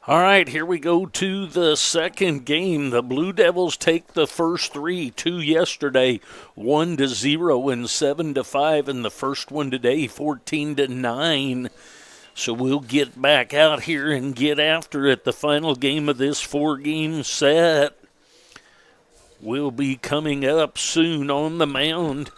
All right, here we go to the second game. The Blue Devils take the first three, two yesterday, 1-0 and 7-5, and the first one today, 14-9. So we'll get back out here and get after it. The final game of this four-game set will be coming up soon on the mound.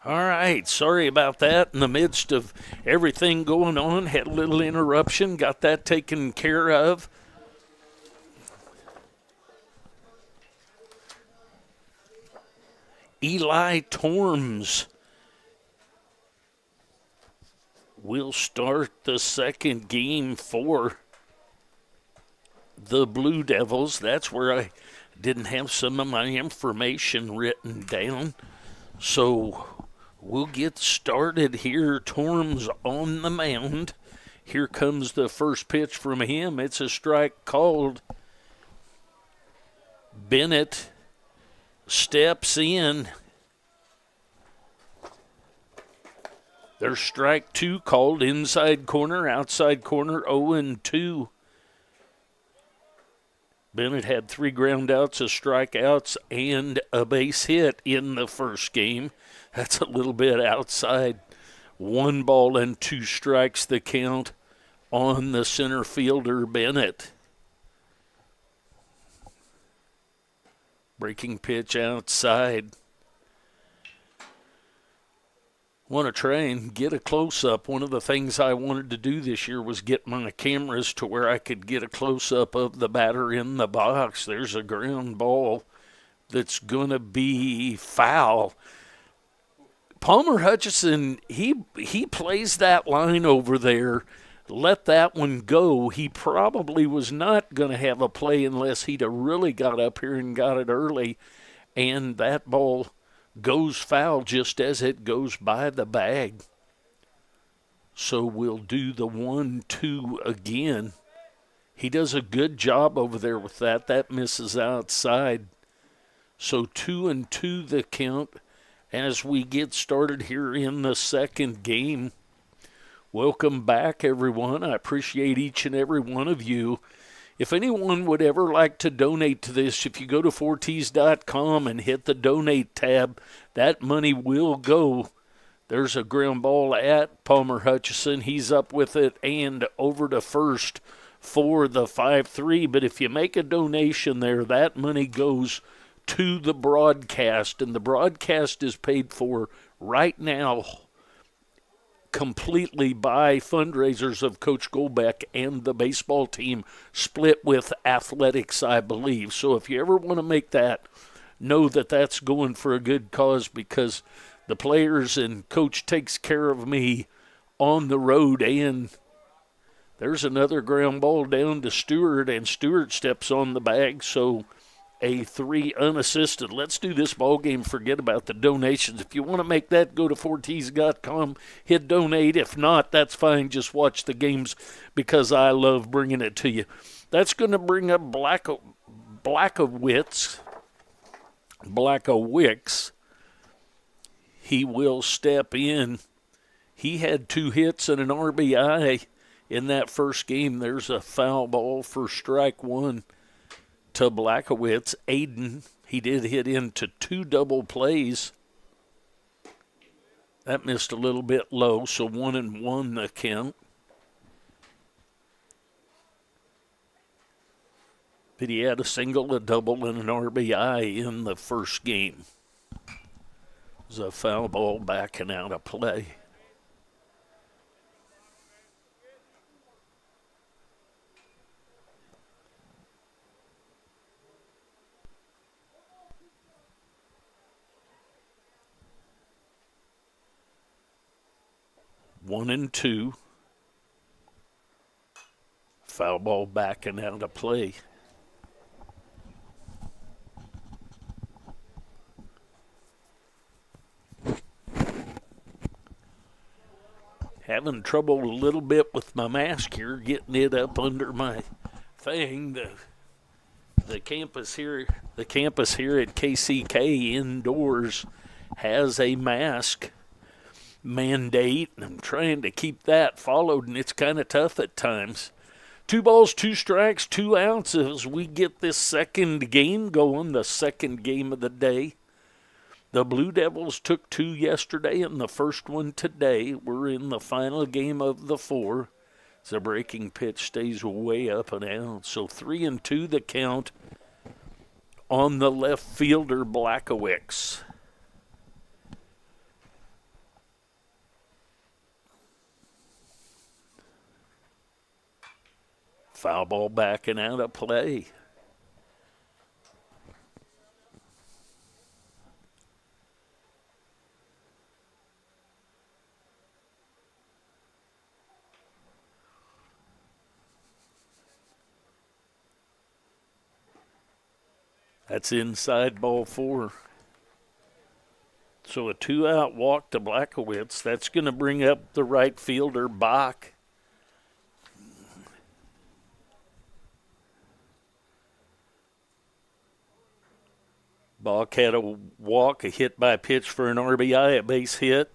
All right, sorry about that. In the midst of everything going on, had a little interruption, got that taken care of. Eli Torms will start the second game for the Blue Devils. That's where I didn't have some of my information written down. So we'll get started here. Torms on the mound. Here comes the first pitch from him. It's a strike called. Bennett steps in. There's strike two called. Inside corner, outside corner, 0-2. Bennett had 3 ground outs, a strikeouts, and a base hit in the first game. That's a little bit outside. 1 ball and 2 strikes the count on the center fielder, Bennett. Breaking pitch outside. Want to try and get a close-up. One of the things I wanted to do this year was get my cameras to where I could get a close-up of the batter in the box. There's a ground ball that's going to be foul. Palmer Hutchison, he plays that line over there. Let that one go. He probably was not going to have a play unless he'd have really got up here and got it early. And that ball goes foul just as it goes by the bag. So we'll do the 1-2 again. He does a good job over there with that. That misses outside. So 2-2 the count as we get started here in the second game. Welcome back, everyone. I appreciate each and every one of you. If anyone would ever like to donate to this, if you go to 4ts.com and hit the donate tab, that money will go. There's a ground ball at Palmer Hutchison. He's up with it and over to first for the 5-3. But if you make a donation there, that money goes to the broadcast. And the broadcast is paid for right now completely by fundraisers of Coach Golbeck and the baseball team, split with athletics, I believe. So if you ever want to make that, know that that's going for a good cause because the players and Coach takes care of me on the road. And there's another ground ball down to Stewart, and Stewart steps on the bag. So a 3 unassisted. Let's do this ball game. Forget about the donations. If you want to make that, go to 4ts.com, hit donate. If not, that's fine. Just watch the games because I love bringing it to you. That's going to bring up Blackowicz. He will step in. He had 2 hits and an RBI in that first game. There's a foul ball for strike 1. To Blackowicz. Aiden, he did hit into 2 double plays. That missed a little bit low, so 1-1 the count. But he had a single, a double, and an RBI in the first game. It was a foul ball backing out of play. One and two. Foul ball backing out of play. Having trouble a little bit with my mask here, getting it up under my thing. The campus here at KCK indoors has a mask mandate, and I'm trying to keep that followed, and it's kind of tough at times. 2 balls, 2 strikes, 2 outs as we get this second game going, the second game of the day. The Blue Devils took 2 yesterday and the first one today. We're in the final game of the 4. The breaking pitch stays way up and out. So 3-2 the count on the left fielder, Blackowicz. Foul ball backing out of play. That's inside ball 4. So a 2-out walk to Blackowicz. That's going to bring up the right fielder, Bach. Bach had a walk, a hit by pitch for an RBI, a base hit,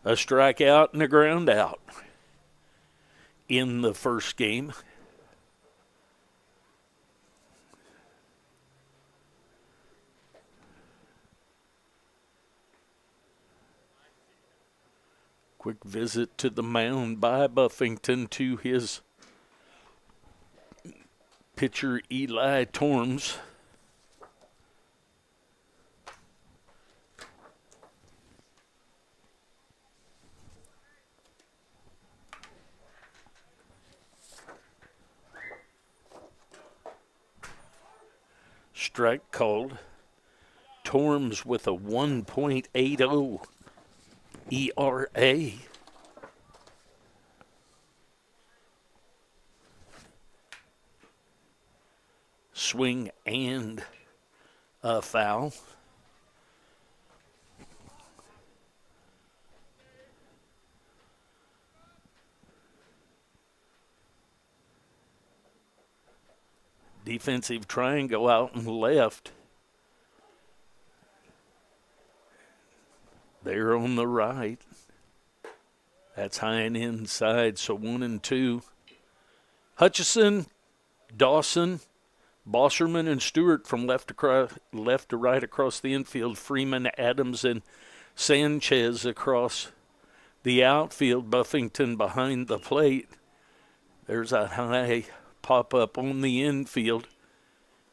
a strikeout, and a ground out in the first game. Quick visit to the mound by Buffington to his pitcher, Eli Torms. Strike called. Torms with a 1.80 ERA. Swing and a foul. Defensive triangle out and left. There on the right. That's high and inside, so 1-2. Hutchison, Dawson, Bosserman, and Stewart from left to right across the infield. Freeman, Adams, and Sanchez across the outfield. Buffington behind the plate. There's a high pop-up on the infield.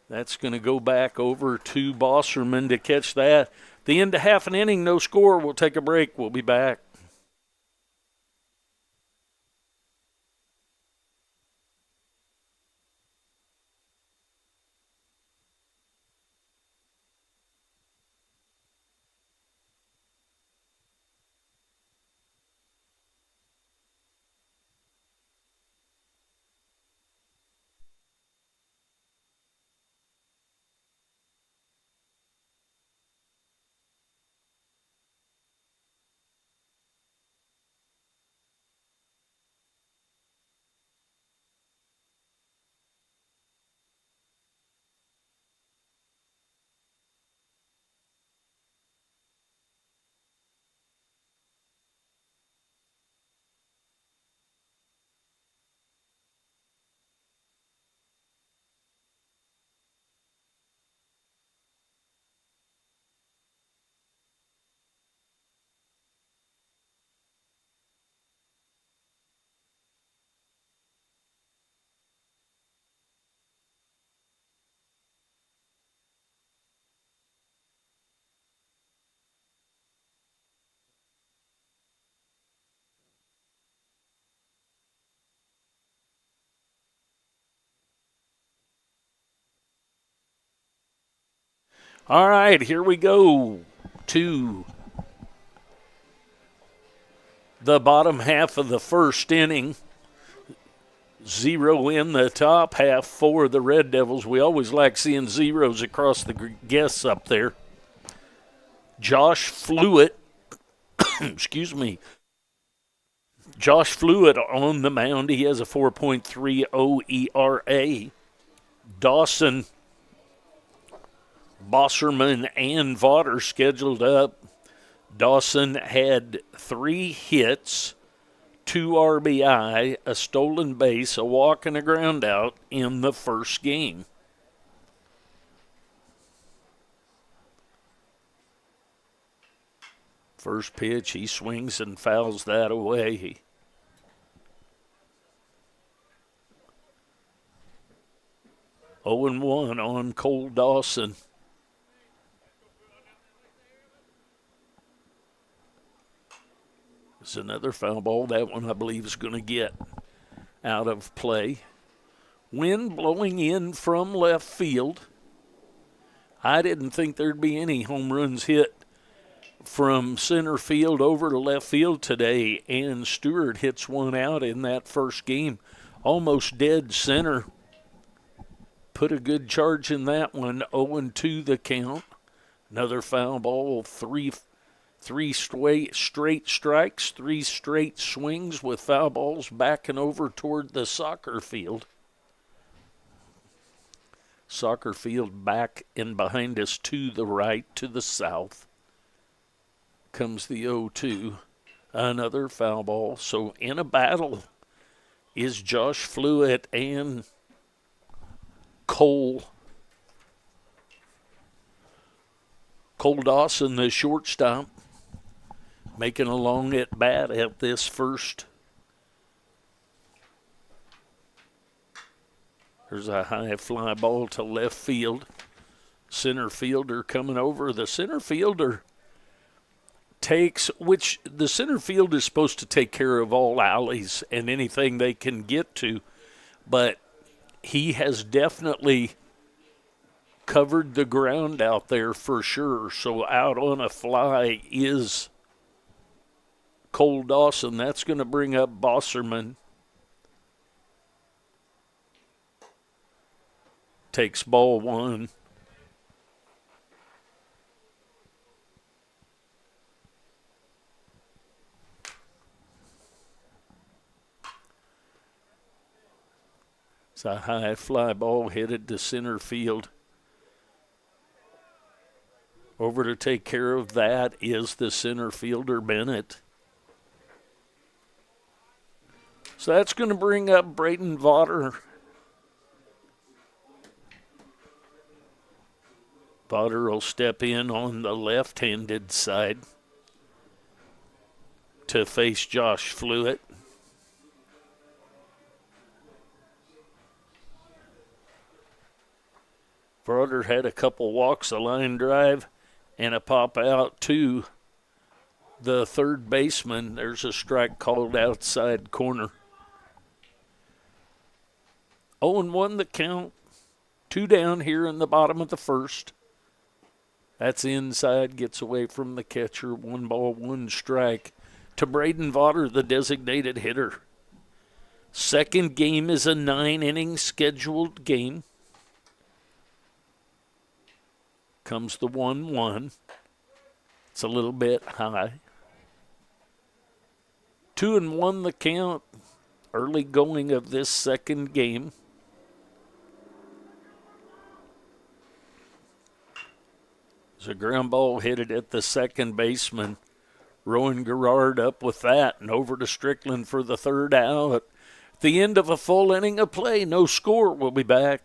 That's going to go back over to Bosserman to catch that. The end of half an inning, no score. We'll take a break. We'll be back. All right, here we go to the bottom half of the first inning. 0 in the top half for the Red Devils. We always like seeing zeros across the guests up there. Josh Fluitt, excuse me, Josh Fluitt on the mound. He has a 4.30 ERA. Dawson, Bosserman, and Vaughter scheduled up. Dawson had 3 hits, 2 RBI, a stolen base, a walk, and a ground out in the first game. First pitch, he swings and fouls that away. Oh and 1 on Cole Dawson. It's another foul ball. That one, I believe, is going to get out of play. Wind blowing in from left field. I didn't think there'd be any home runs hit from center field over to left field today, and Stewart hits one out in that first game. Almost dead center. Put a good charge in that one. 0-2 the count. Another foul ball. Three straight strikes, 3 straight swings with foul balls backing over toward the soccer field. Soccer field back and behind us to the right, to the south. Comes the 0-2. Another foul ball. So in a battle is Josh Fluitt and Cole Dawson, the shortstop, making a long at bat at this first. There's a high fly ball to left field. Center fielder coming over. The center fielder takes, which the center field is supposed to take care of all alleys and anything they can get to, but he has definitely covered the ground out there for sure. So out on a fly is Cole Dawson. That's going to bring up Bosserman. Takes ball 1. It's a high fly ball headed to center field. Over to take care of that is the center fielder, Bennett. So that's going to bring up Braden Vaughter. Vaughter will step in on the left-handed side to face Josh Fluitt. Vaughter had a couple walks, a line drive, and a pop out to the third baseman. There's a strike called outside corner. 0-1 the count. 2 down here in the bottom of the first. That's inside, gets away from the catcher. 1 ball, 1 strike to Braden Vaughter, the designated hitter. Second game is a 9-inning scheduled game. Comes the 1-1. It's a little bit high. 2-1 the count. Early going of this second game. There's a ground ball headed at the second baseman. Rowan Garrard up with that and over to Strickland for the third out. At the end of a full inning of play, no score. We'll be back.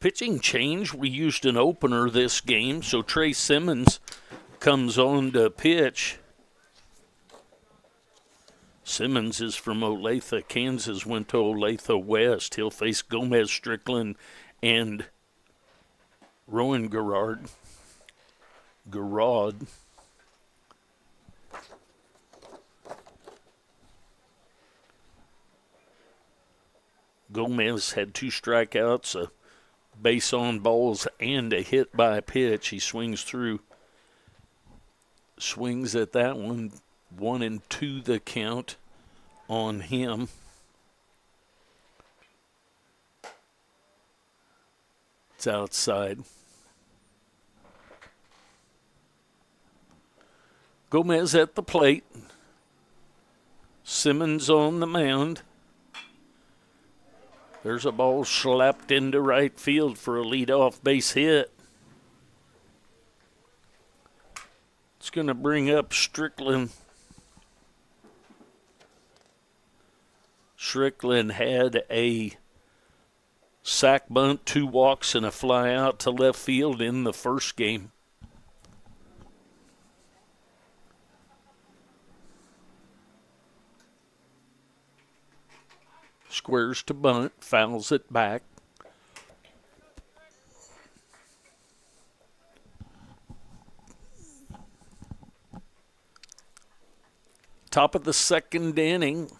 Pitching change. We used an opener this game, so Trey Simmons comes on to pitch. Simmons is from Olathe, Kansas, went to Olathe West. He'll face Gomez Strickland and Rowan Garrard. Gomez had 2 strikeouts, a base on balls, and a hit by a pitch. He swings through. Swings at that one. 1-2 the count on him. It's outside. Gomez at the plate. Simmons on the mound. There's a ball slapped into right field for a leadoff base hit. It's going to bring up Strickland. Strickland had a sac bunt, 2 walks, and a fly out to left field in the first game. Squares to bunt, fouls it back. Top of the second inning.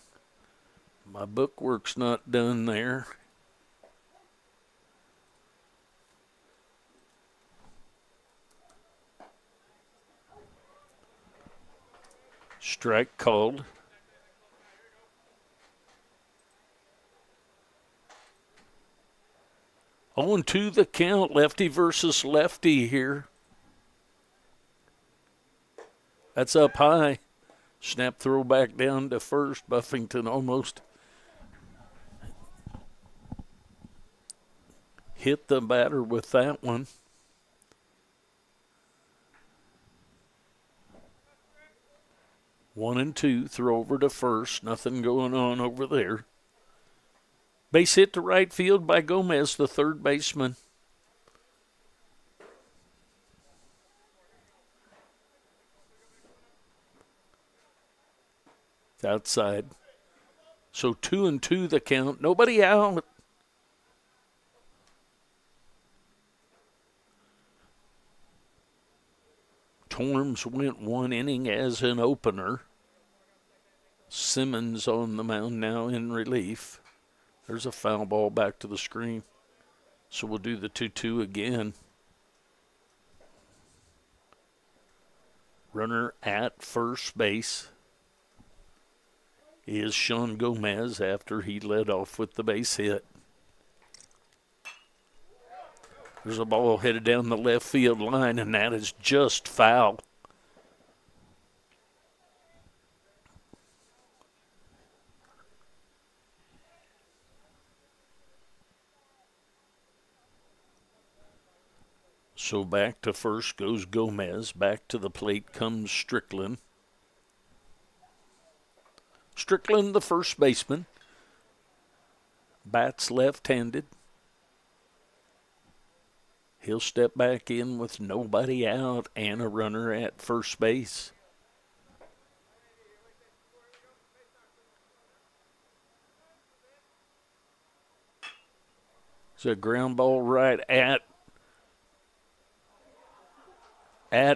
My bookwork's not done there. Strike called. On to the count, lefty versus lefty here. That's up high. Snap throw back down to first. Buffington almost hit the batter with that one. One and two, throw over to first. Nothing going on over there. Base hit to right field by Gomez, the third baseman. It's outside. So 2-2 the count. Nobody out. Torms went 1 inning as an opener. Simmons on the mound now in relief. There's a foul ball back to the screen. So we'll do the 2-2 again. Runner at first base is Sean Gomez after he led off with the base hit. There's a ball headed down the left field line, and that is just foul. So back to first goes Gomez. Back to the plate comes Strickland. Strickland, the first baseman. Bats left-handed. He'll step back in with nobody out and a runner at first base. It's a ground ball right at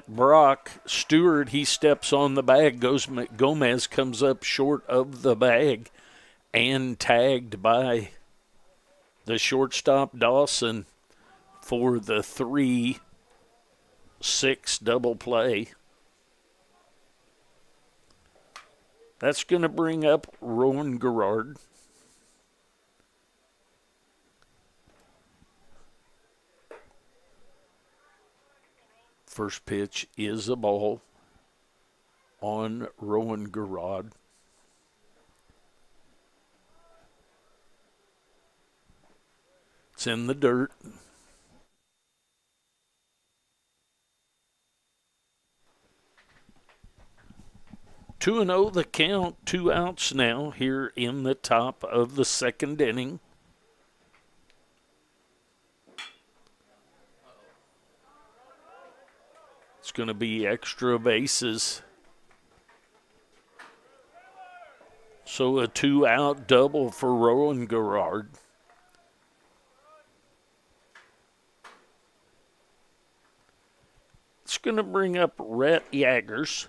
Brock Stewart. He steps on the bag. Gomez comes up short of the bag and tagged by the shortstop Dawson for the 3-6 double play. That's going to bring up Rowan Garrard. First pitch is a ball on Rowan Garrard. It's in the dirt. Two and 0 the count, 2 outs now here in the top of the second inning. That's going to be extra bases. So a 2-out double for Rowan Garrard. It's going to bring up Rhett Jaggers.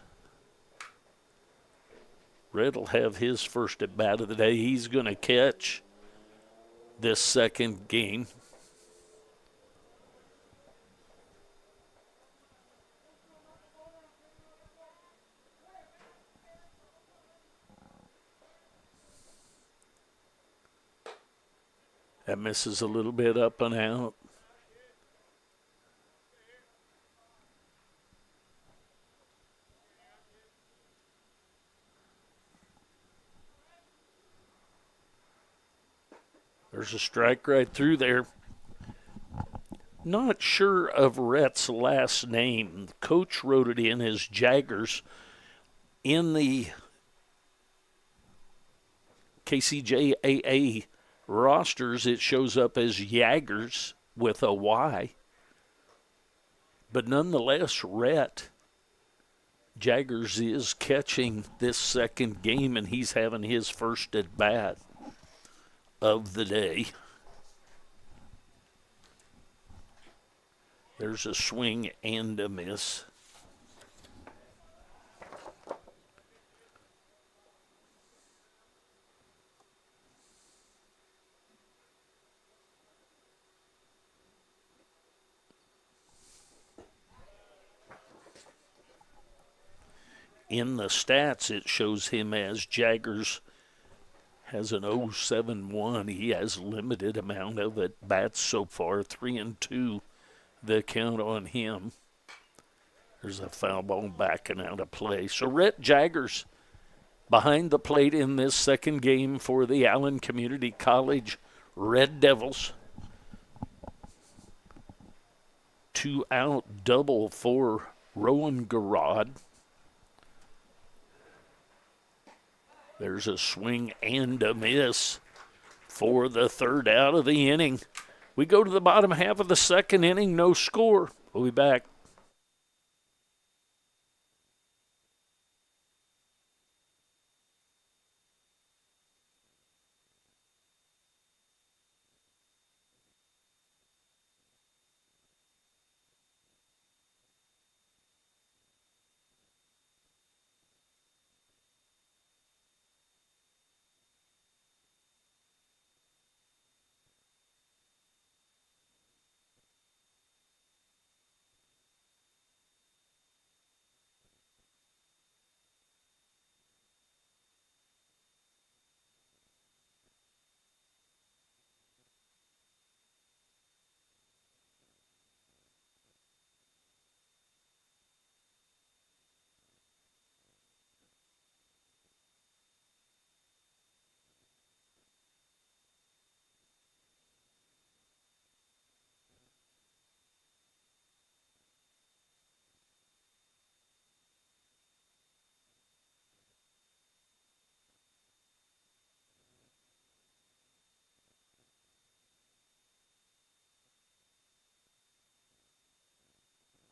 Rhett will have his first at bat of the day. He's going to catch this second game. That misses a little bit up and out. There's a strike right through there. Not sure of Rhett's last name. The coach wrote it in as Jaggers. In the KCKCC rosters, it shows up as Jaggers with a Y. But nonetheless, Rhett Jaggers is catching this second game, and he's having his first at bat of the day. There's a swing and a miss. In the stats, it shows him as Jaggers has an 0.71. He has limited amount of at bats so far, 3-2 the count on him. There's a foul ball backing out of play. So Rhett Jaggers behind the plate in this second game for the Allen Community College Red Devils. 2-out double for Rowan Garrard. There's a swing and a miss for the third out of the inning. We go to the bottom half of the second inning, no score. We'll be back.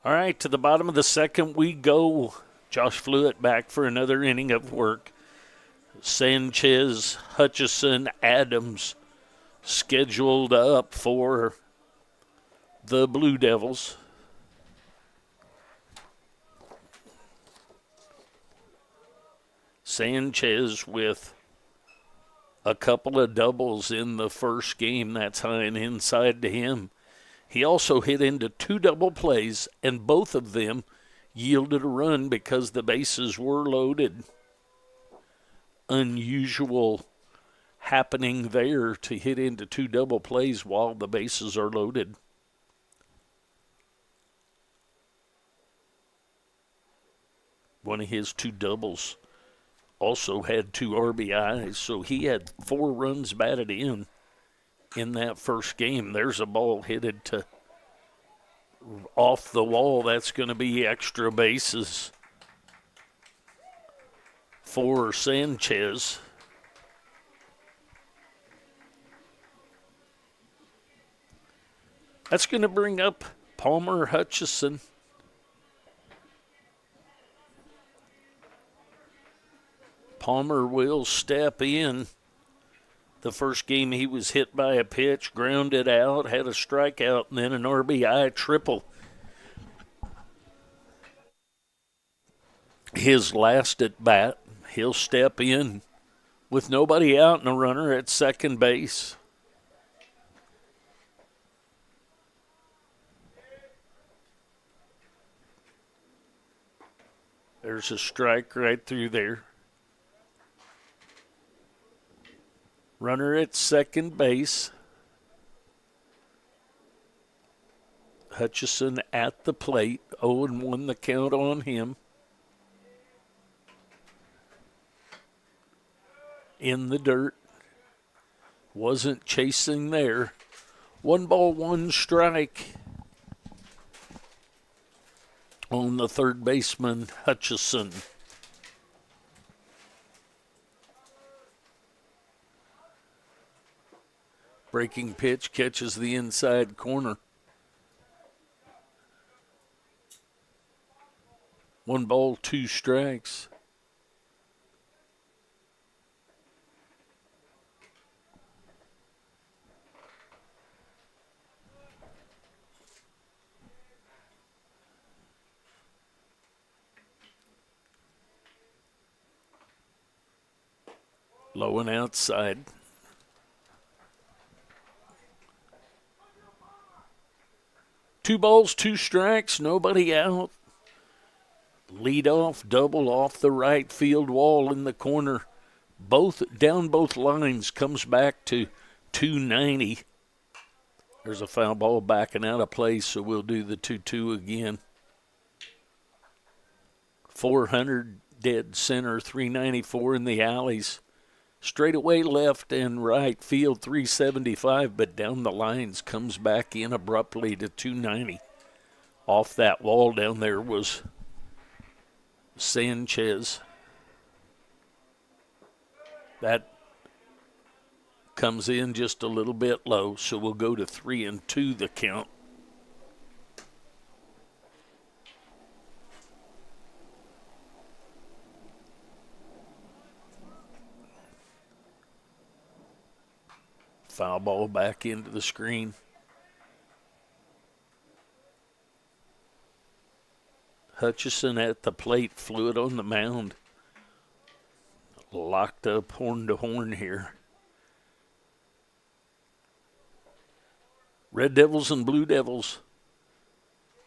All right, to the bottom of the second we go. Josh Fluitt back for another inning of work. Sanchez, Hutchison, Adams scheduled up for the Blue Devils. Sanchez with a couple of doubles in the first game. That's high and inside to him. He also hit into 2 double plays, and both of them yielded a run because the bases were loaded. Unusual happening there to hit into 2 double plays while the bases are loaded. One of his 2 doubles also had 2 RBIs, so he had 4 runs batted in that first game. There's a ball headed to off the wall. That's going to be extra bases for Sanchez. That's going to bring up Palmer Hutchison. Palmer will step in. The first game he was hit by a pitch, grounded out, had a strikeout, and then an RBI triple. His last at bat, he'll step in with nobody out and a runner at second base. There's a strike right through there. Runner at second base. Hutchison at the plate. 0-1 the count on him. In the dirt. Wasn't chasing there. 1 ball, 1 strike on the third baseman, Hutchison. Breaking pitch catches the inside corner. 1 ball, 2 strikes. Low and outside. Two balls, 2 strikes, nobody out. Lead off, double off the right field wall in the corner. Down both lines, comes back to 290. There's a foul ball backing out of play, so we'll do the 2-2 again. 400 dead center, 394 in the alleys. Straightaway left and right field, 375, but down the lines comes back in abruptly to 290. Off that wall down there was Sanchez. That comes in just a little bit low, so we'll go to 3-2 the count. Foul ball back into the screen. Hutchison at the plate, Fluid on the mound. Locked up horn to horn here. Red Devils and Blue Devils.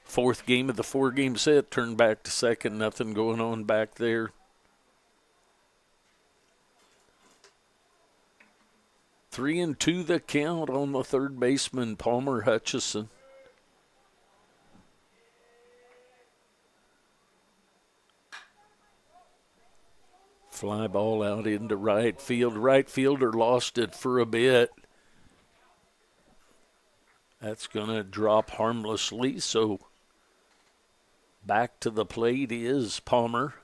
4th game of the 4-game set, turned back to second, nothing going on back there. 3-2 the count on the third baseman, Palmer Hutchison. Fly ball out into right field. Right fielder lost it for a bit. That's going to drop harmlessly, so back to the plate is Palmer.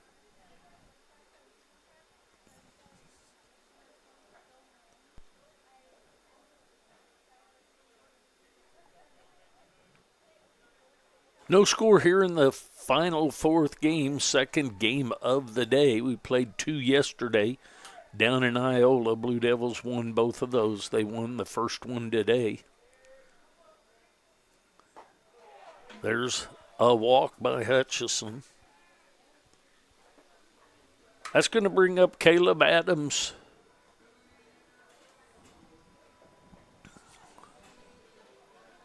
No score here in the final 4th game, 2nd game of the day. We played 2 yesterday down in Iola. Blue Devils won both of those. They won the first one today. There's a walk by Hutchison. That's going to bring up Caleb Adams.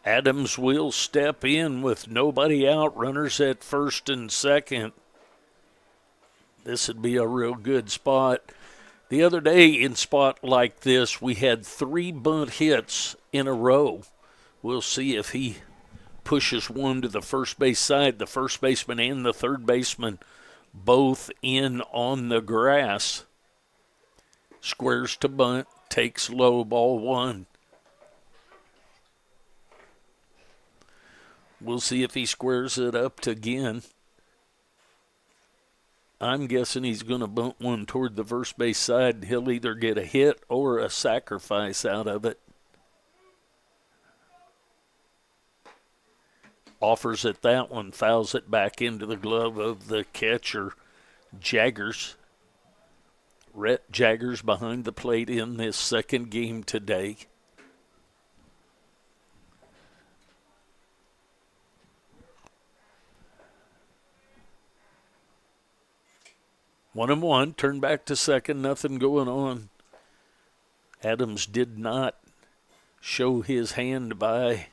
Adams will step in with nobody out, runners at first and second. This would be a real good spot. The other day in spot like this, we had 3 bunt hits in a row. We'll see if he pushes one to the first base side. The first baseman and the third baseman both in on the grass. Squares to bunt, takes low, ball 1. We'll see if he squares it up again. I'm guessing he's going to bunt one toward the first base side. He'll either get a hit or a sacrifice out of it. Offers at that one, fouls it back into the glove of the catcher, Jaggers. Rhett Jaggers behind the plate in this second game today. One and one, turn back to second, nothing going on. Adams did not show his hand by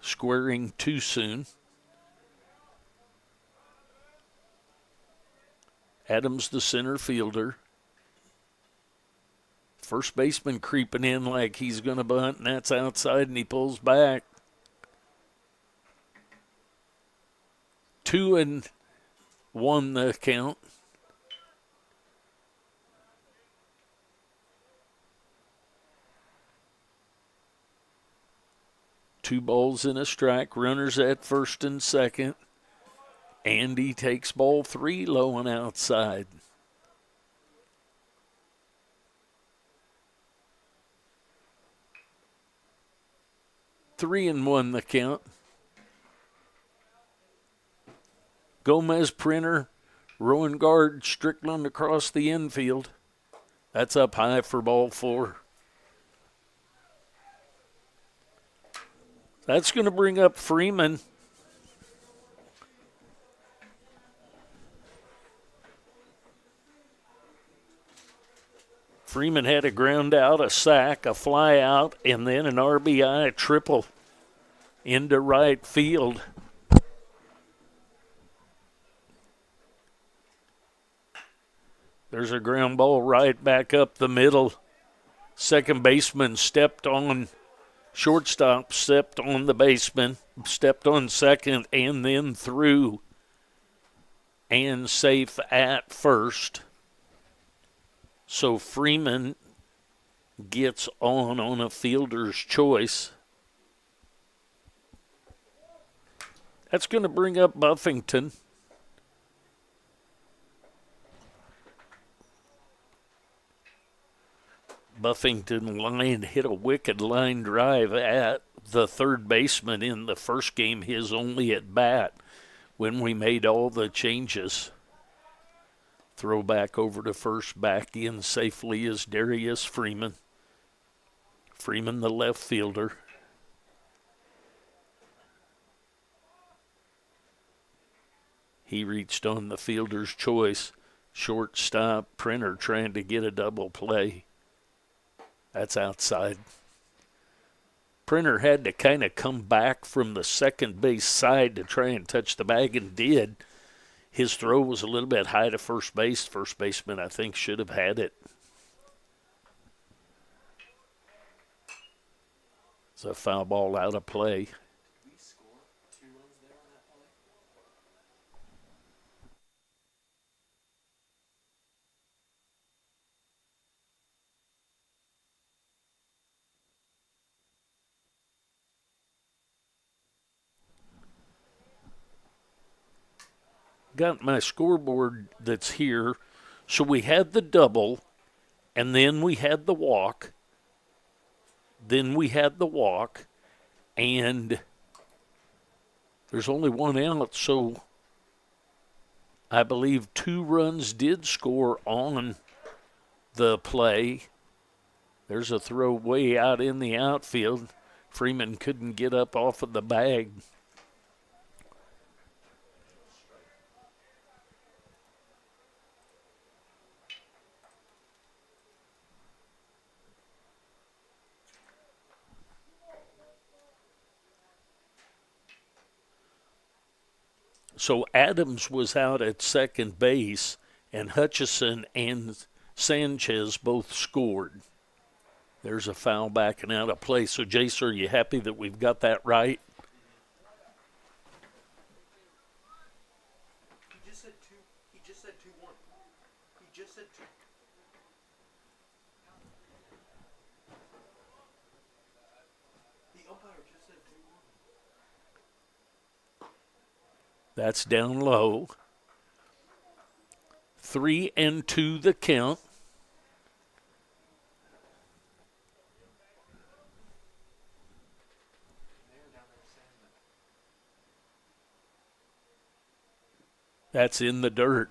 squaring too soon. Adams, the center fielder. First baseman creeping in like he's going to bunt, and that's outside, and he pulls back. 2-1 the count. Two balls and a strike. Runners at first and second. Andy takes ball 3, low and outside. Three and one the count. Gomez, Printer, Rowan Guard, Strickland across the infield. That's up high for ball 4. That's going to bring up Freeman. Freeman had a ground out, a sack, a fly out, and then an RBI triple into right field. There's a ground ball right back up the middle. Second baseman stepped on, shortstop stepped on the baseman, stepped on second, and then threw. And safe at first. So Freeman gets on a fielder's choice. That's going to bring up Buffington. Buffington line hit a wicked line drive at the third baseman in the first game, his only at bat when we made all the changes. Throw back over to first, back in safely is Darius Freeman. Freeman, the left fielder. He reached on the fielder's choice. Shortstop, Printer trying to get a double play. That's outside. Printer had to kind of come back from the second base side to try and touch the bag, and did. His throw was a little bit high to first base. First baseman, I think, should have had it. It's a foul ball out of play. Got my scoreboard that's here. So we had the double, and then we had the walk. And there's only one out, so I believe 2 runs did score on the play. There's a throw way out in the outfield. Freeman couldn't get up off of the bag. So Adams was out at second base, and Hutchison and Sanchez both scored. There's a foul back and out of play. So, Jace, are you happy that we've got that right? He just said 2-1. He just said 2. The umpire just said 2-1. That's down low. 3-2 the count. That's in the dirt.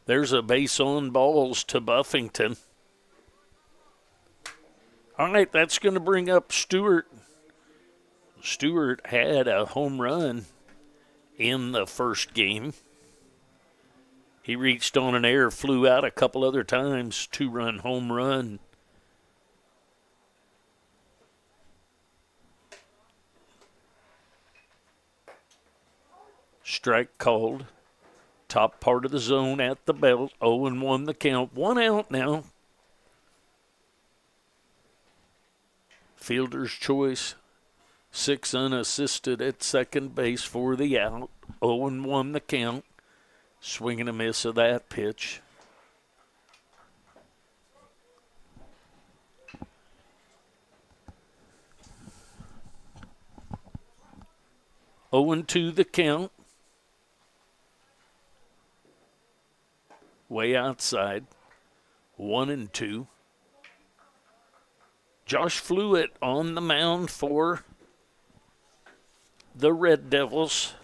There's a base on balls to Buffington. All right, that's going to bring up Stewart. Stewart had a home run in the first game. He reached on an air, flew out a couple other times, 2-run home run. Strike called. Top part of the zone at the belt. 0-1 the count. 1 out now. Fielder's choice. 6 unassisted at second base for the out. 0-1 the count. Swing and a miss of that pitch. Oh and 2 the count. Way outside. 1-2. Josh Fluitt on the mound for the Red Devils.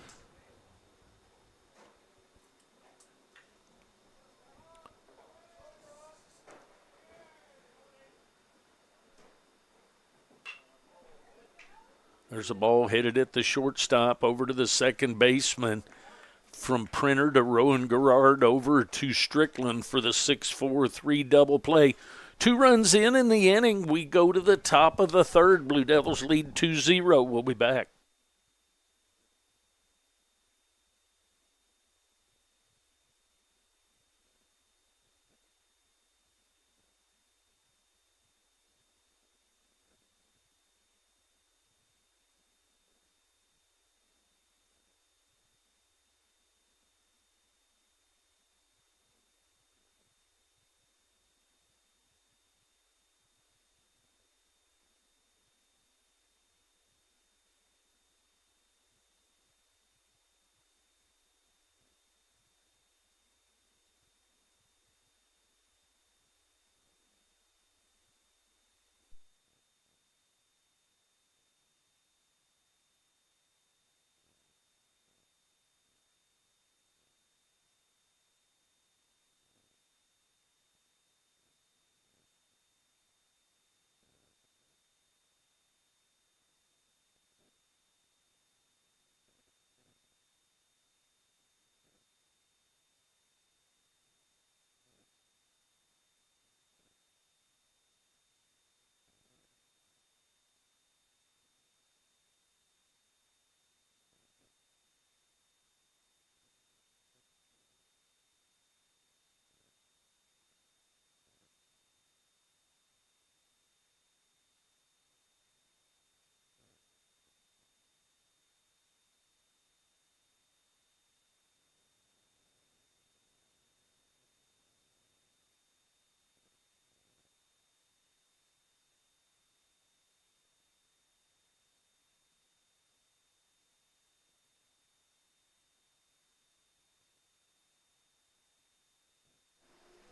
There's a ball headed at the shortstop over to the second baseman. From Printer to Rowan Garrard over to Strickland for the 6-4-3 double play. 2 runs in the inning. We go to the top of the third. Blue Devils lead 2-0. We'll be back.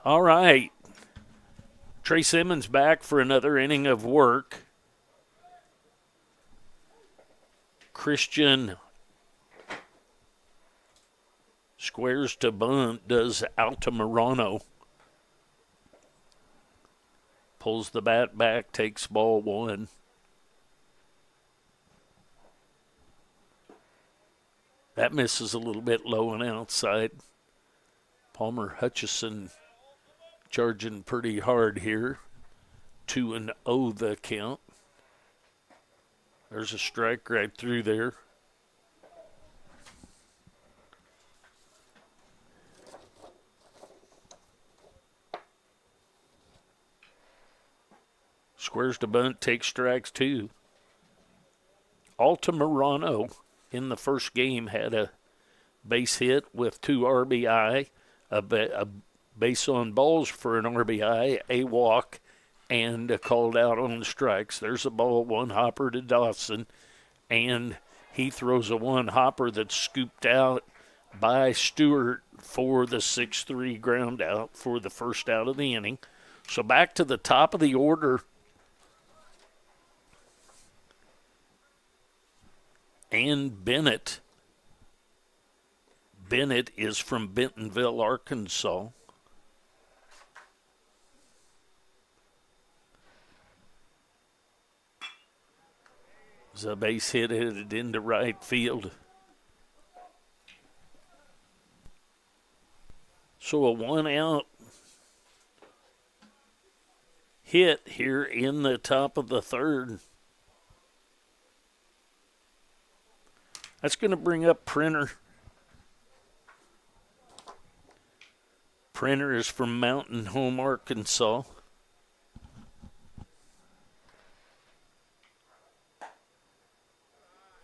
All right. Trey Simmons back for another inning of work. Christian squares to bunt, does Altamirano. Pulls the bat back, takes ball 1. That misses a little bit low and outside. Palmer Hutchison charging pretty hard here. 2-0 the count. There's a strike right through there. Squares to bunt, takes strikes 2. Altamirano in the first game had a base hit with 2 RBI, a base on balls for an RBI, a walk, and a called out on the strikes. There's a ball, 1 hopper to Dawson, and he throws a 1 hopper that's scooped out by Stewart for the 6-3 ground out for the first out of the inning. So back to the top of the order. And Bennett. Bennett is from Bentonville, Arkansas. There's a base hit headed into right field. So a 1-out hit here in the top of the third. That's going to bring up Printer. Printer is from Mountain Home, Arkansas.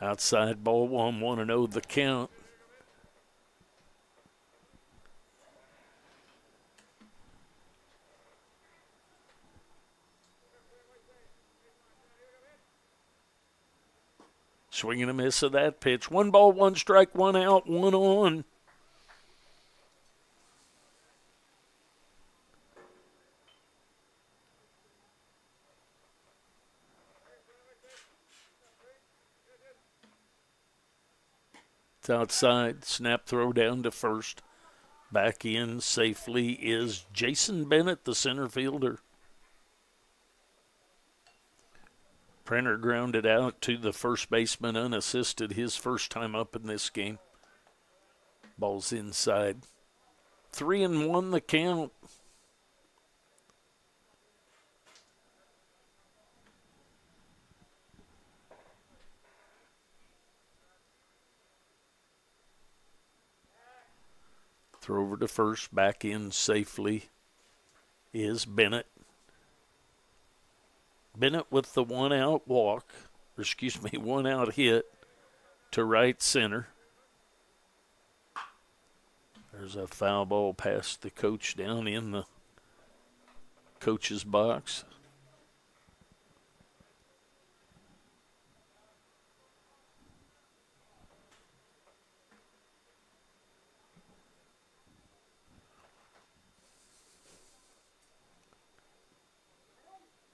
Outside ball one, 1-0 the count. Swing and a miss of that pitch. 1 ball, 1 strike, 1 out, 1 on. It's outside. Snap throw down to first. Back in safely is Jason Bennett, the center fielder. Printer grounded out to the first baseman unassisted, his first time up in this game. Ball's inside. 3-1 the count. Throw over to first, back in safely is Bennett. Bennett with the 1-out walk, or excuse me, 1-out hit to right center. There's a foul ball past the coach down in the coach's box.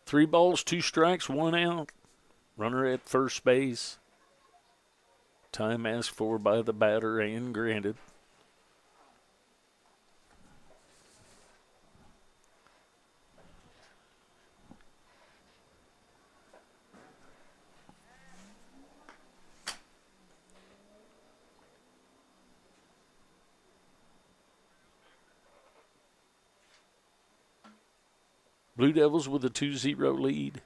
Three balls, 2 strikes, 1 out. Runner at first base. Time asked for by the batter and granted. Blue Devils with a 2-0 lead.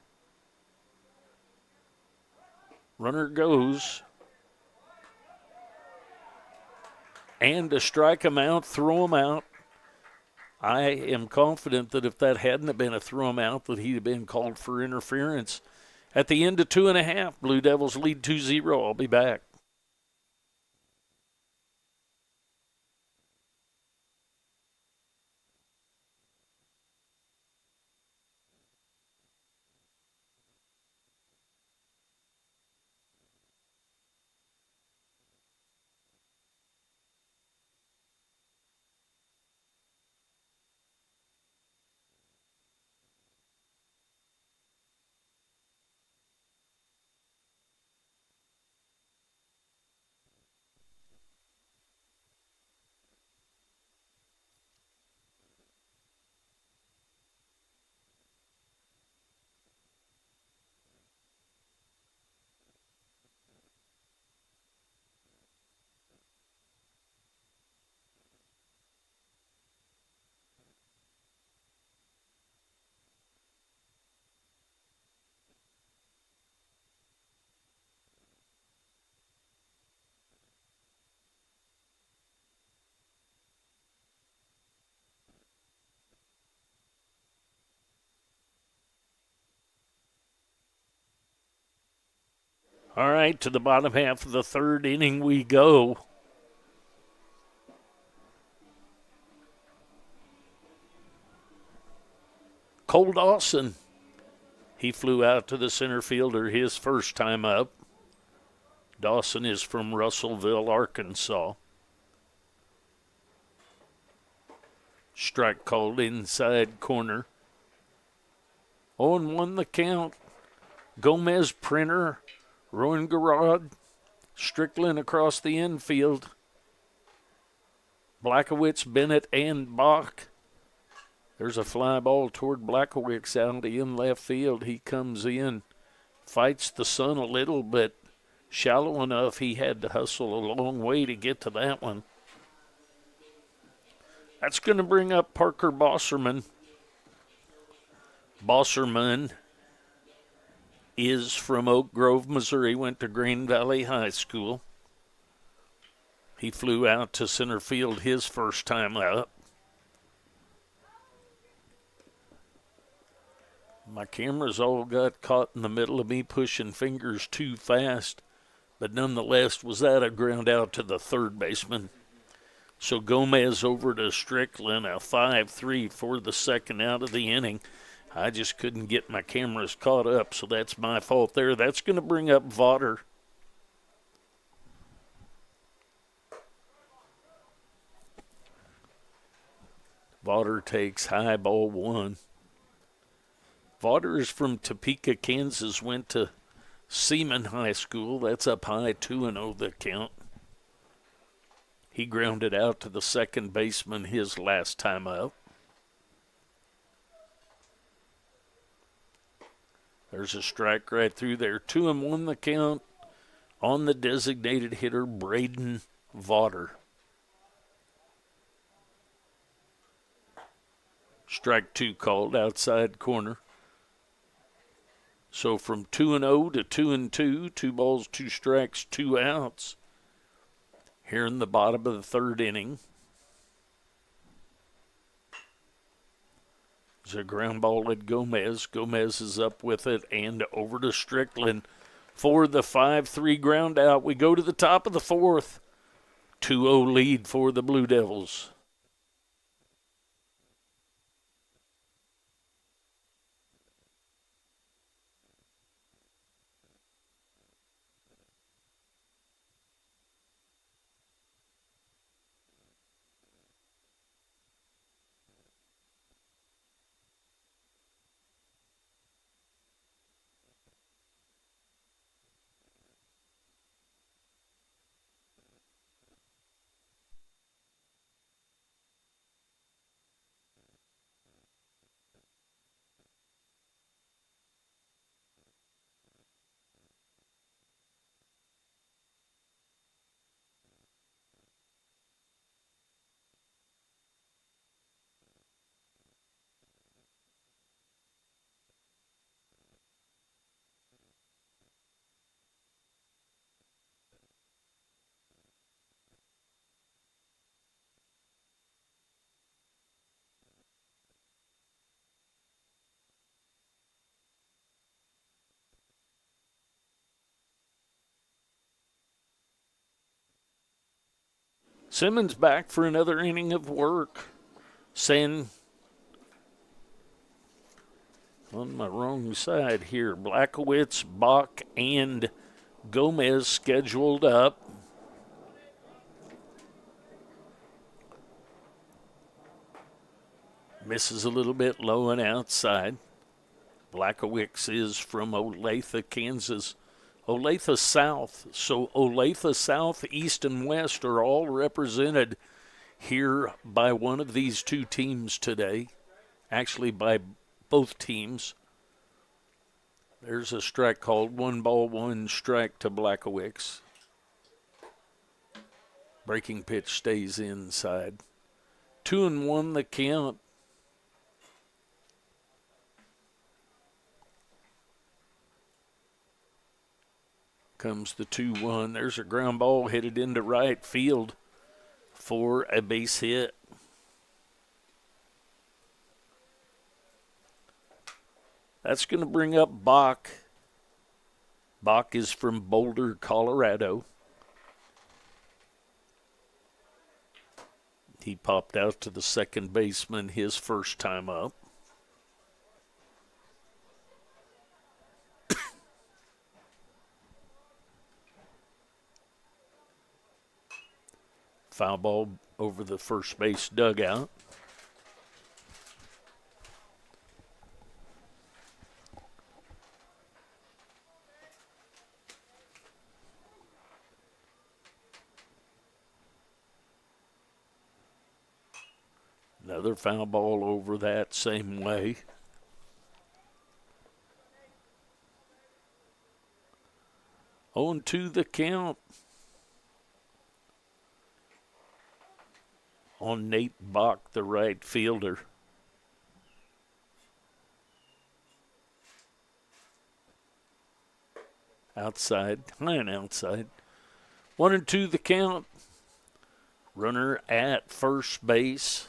Runner goes. And to strike him out, throw him out. I am confident that if that hadn't been a throw him out, that he'd have been called for interference. At the end of 2.5, Blue Devils lead 2-0. I'll be back. All right, to the bottom half of the third inning we go. Cole Dawson, he flew out to the center fielder his first time up. Dawson is from Russellville, Arkansas. Strike called inside corner. 0-1 the count. Gomez, Printer, Rowan Garrod, Strickland across the infield. Blackowitz, Bennett, and Bach. There's a fly ball toward Blackowitz out in left field. He comes in fights the sun a little, but shallow enough he had to hustle a long way to get to that one. That's going to bring up Parker Bosserman. Bosserman is from Oak Grove, Missouri, went to Green Valley High School. He flew out to center field his first time out. My cameras all got caught in the middle of me pushing fingers too fast, but nonetheless was that a ground out to the third baseman. So Gomez over to Strickland, a 5-3 for the second out of the inning. I just couldn't get my cameras caught up, so that's my fault there. That's going to bring up Vaughter. Vaughter takes high ball one. Vaughter is from Topeka, Kansas, went to Seaman High School. That's up high, 2-0 the count. He grounded out to the second baseman his last time up. There's a strike right through there. 2-1 the count on the designated hitter, Braden Vaughter. Strike two called outside corner. So from 2-0 to 2-2, 2 balls, 2 strikes, 2 outs. Here in the bottom of the third inning. There's a ground ball at Gomez. Gomez is up with it and over to Strickland for the 5-3 ground out. We go to the top of the fourth. 2-0 lead for the Blue Devils. Simmons back for another inning of work. On my wrong side here, Blackowitz, Bach, and Gomez scheduled up. Misses a little bit low and outside. Blackowitz is from Olathe, Kansas. Olathe South. So Olathe South, East, and West are all represented here by one of these two teams today. Actually, by both teams. There's a strike called. 1 ball, 1 strike to Blackowitz. Breaking pitch stays inside. 2-1 the count. Comes the 2-1. There's a ground ball headed into right field for a base hit. That's going to bring up Bach. Bach is from Boulder, Colorado. He popped out to the second baseman his first time up. Foul ball over the first base dugout. Another foul ball over that same way. 0-2 the count on Nate Bach, the right fielder. Outside, high and outside. 1-2 the count. Runner at first base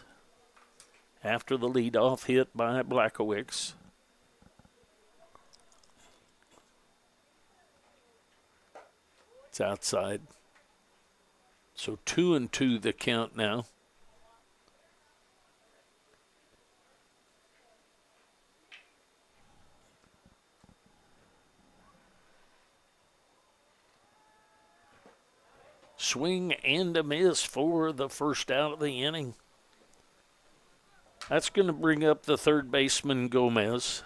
after the leadoff hit by Blackowicz. It's outside. So 2-2 the count now. Swing and a miss for the first out of the inning. That's going to bring up the third baseman, Gomez.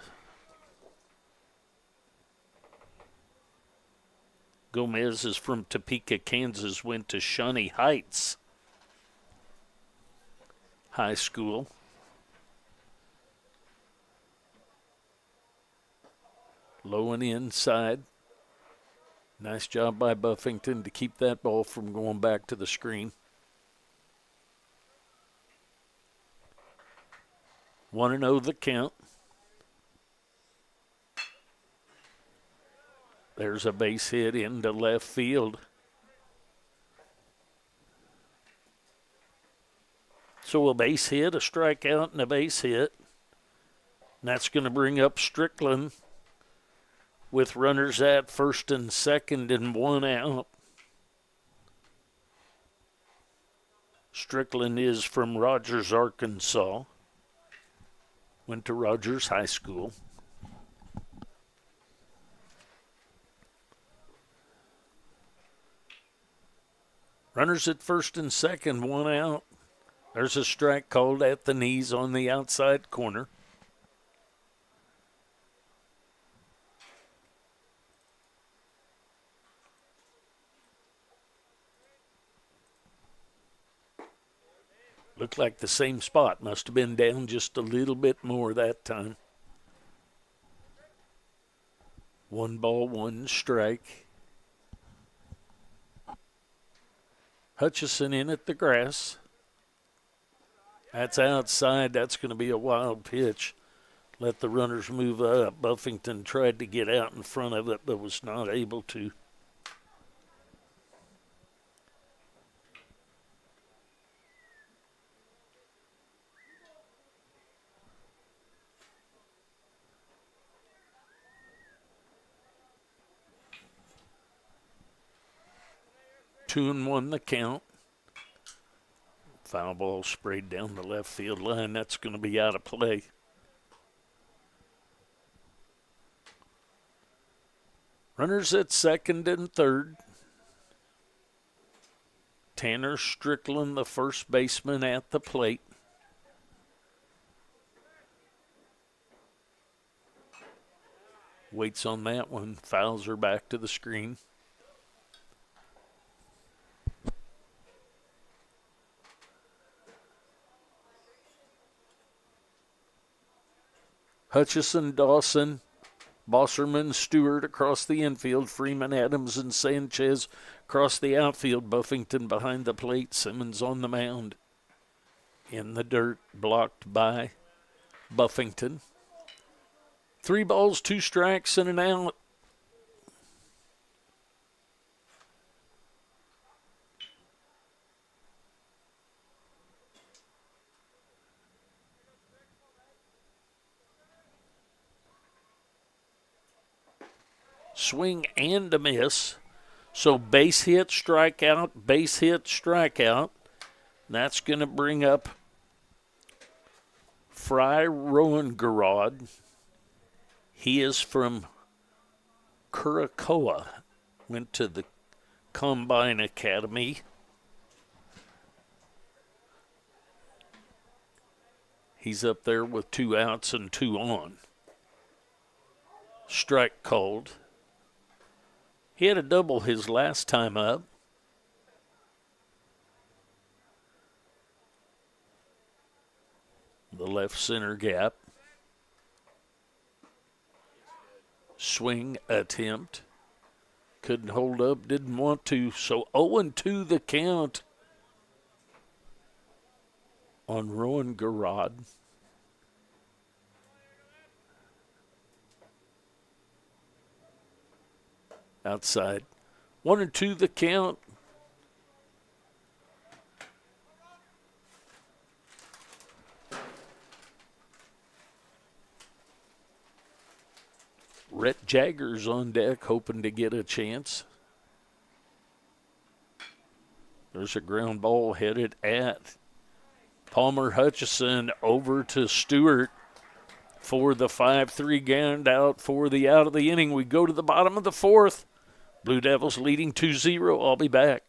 Gomez is from Topeka, Kansas, went to Shawnee Heights High School. Low and inside. Nice job by Buffington to keep that ball from going back to the screen. 1-0 the count. There's a base hit into left field. So a base hit, a strikeout, and a base hit. And that's going to bring up Strickland with runners at first and second and one out. Strickland is from Rogers, Arkansas. Went to Rogers High School. Runners at first and second, one out. There's a strike called at the knees on the outside corner. Looked like the same spot. Must have been down just a little bit more that time. 1 ball, 1 strike. Hutchison in at the grass. That's outside. That's going to be a wild pitch. Let the runners move up. Buffington tried to get out in front of it, but was not able to. Two and one the count. Foul ball sprayed down the left field line. That's going to be out of play. Runners at second and third. Tanner Strickland, the first baseman, at the plate. Waits on that one. Fouls her back to the screen. Hutchison, Dawson, Bosserman, Stewart across the infield. Freeman, Adams, and Sanchez across the outfield. Buffington behind the plate. Simmons on the mound. In the dirt, blocked by Buffington. 3 balls, 2 strikes, and an out. Swing and a miss. So base hit, strikeout, base hit, strikeout. That's going to bring up Fry Rowangarod. He is from Curacoa. Went to the Combine Academy. He's up there with 2 outs and 2 on. Strike called. He had a double his last time up. The left center gap. Swing attempt. Couldn't hold up, didn't want to. So 0-2 the count on Rowan Garrod. Outside. 1-2 the count. Rhett Jaggers on deck, hoping to get a chance. There's a ground ball headed at Palmer Hutchison over to Stewart for the 5-3 ground out for the out of the inning. We go to the bottom of the fourth. Blue Devils leading 2-0. I'll be back.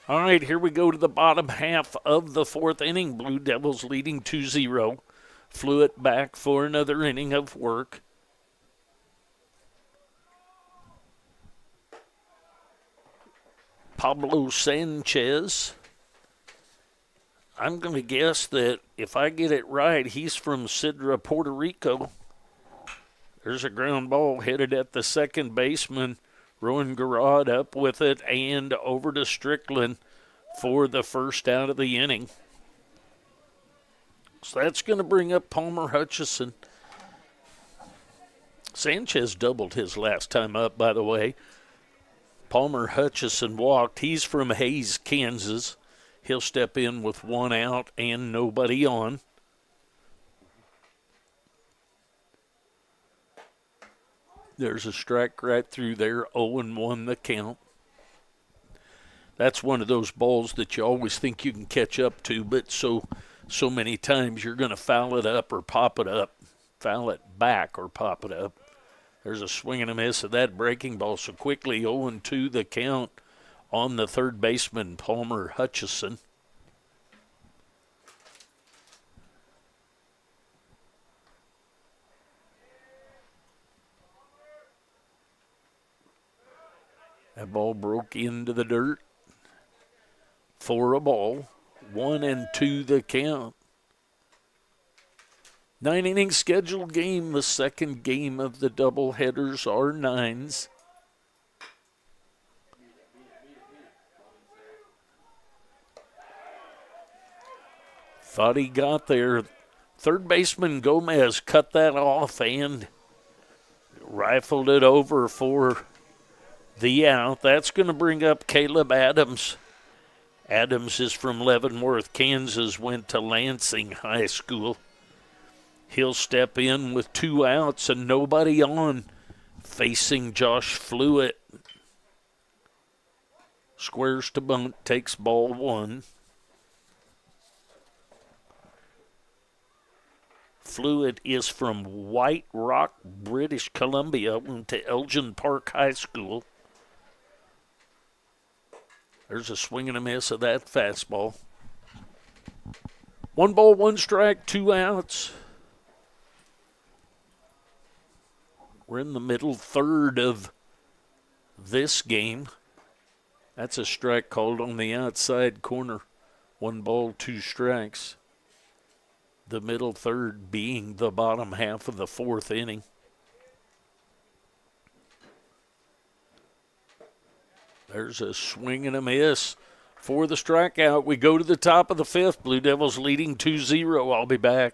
All right, here we go to the bottom half of the fourth inning. Blue Devils leading 2-0. Flew back for another inning of work. Pablo Sanchez. I'm going to guess that if I get it right, he's from Sidra, Puerto Rico. There's a ground ball headed at the second baseman. Rowan Garrod up with it and over to Strickland for the first out of the inning. So that's going to bring up Palmer Hutchison. Sanchez doubled his last time up, by the way. Palmer Hutchison walked. He's from Hayes, Kansas. He'll step in with one out and nobody on. There's a strike right through there, 0-1 the count. That's one of those balls that you always think you can catch up to, but so many times you're going to foul it up or pop it up, foul it back or pop it up. There's a swing and a miss of that breaking ball. So quickly 0-2 the count on the third baseman, Palmer Hutchison. That ball broke into the dirt for a ball. 1-2 the count. 9-inning scheduled game. The second game of the doubleheaders are nines. Thought he got there. Third baseman Gomez cut that off and rifled it over for the out. That's going to bring up Caleb Adams. Adams is from Leavenworth, Kansas, went to Lansing High School. He'll step in with two outs and nobody on, facing Josh Fluitt. Squares to bunt, takes ball one. Fluitt is from White Rock, British Columbia, went to Elgin Park High School. There's a swing and a miss of that fastball. 1 ball, 1 strike, 2 outs. We're in the middle third of this game. That's a strike called on the outside corner. 1 ball, 2 strikes. The middle third being the bottom half of the 4th inning. There's a swing and a miss for the strikeout. We go to the top of the 5th. Blue Devils leading 2-0. I'll be back.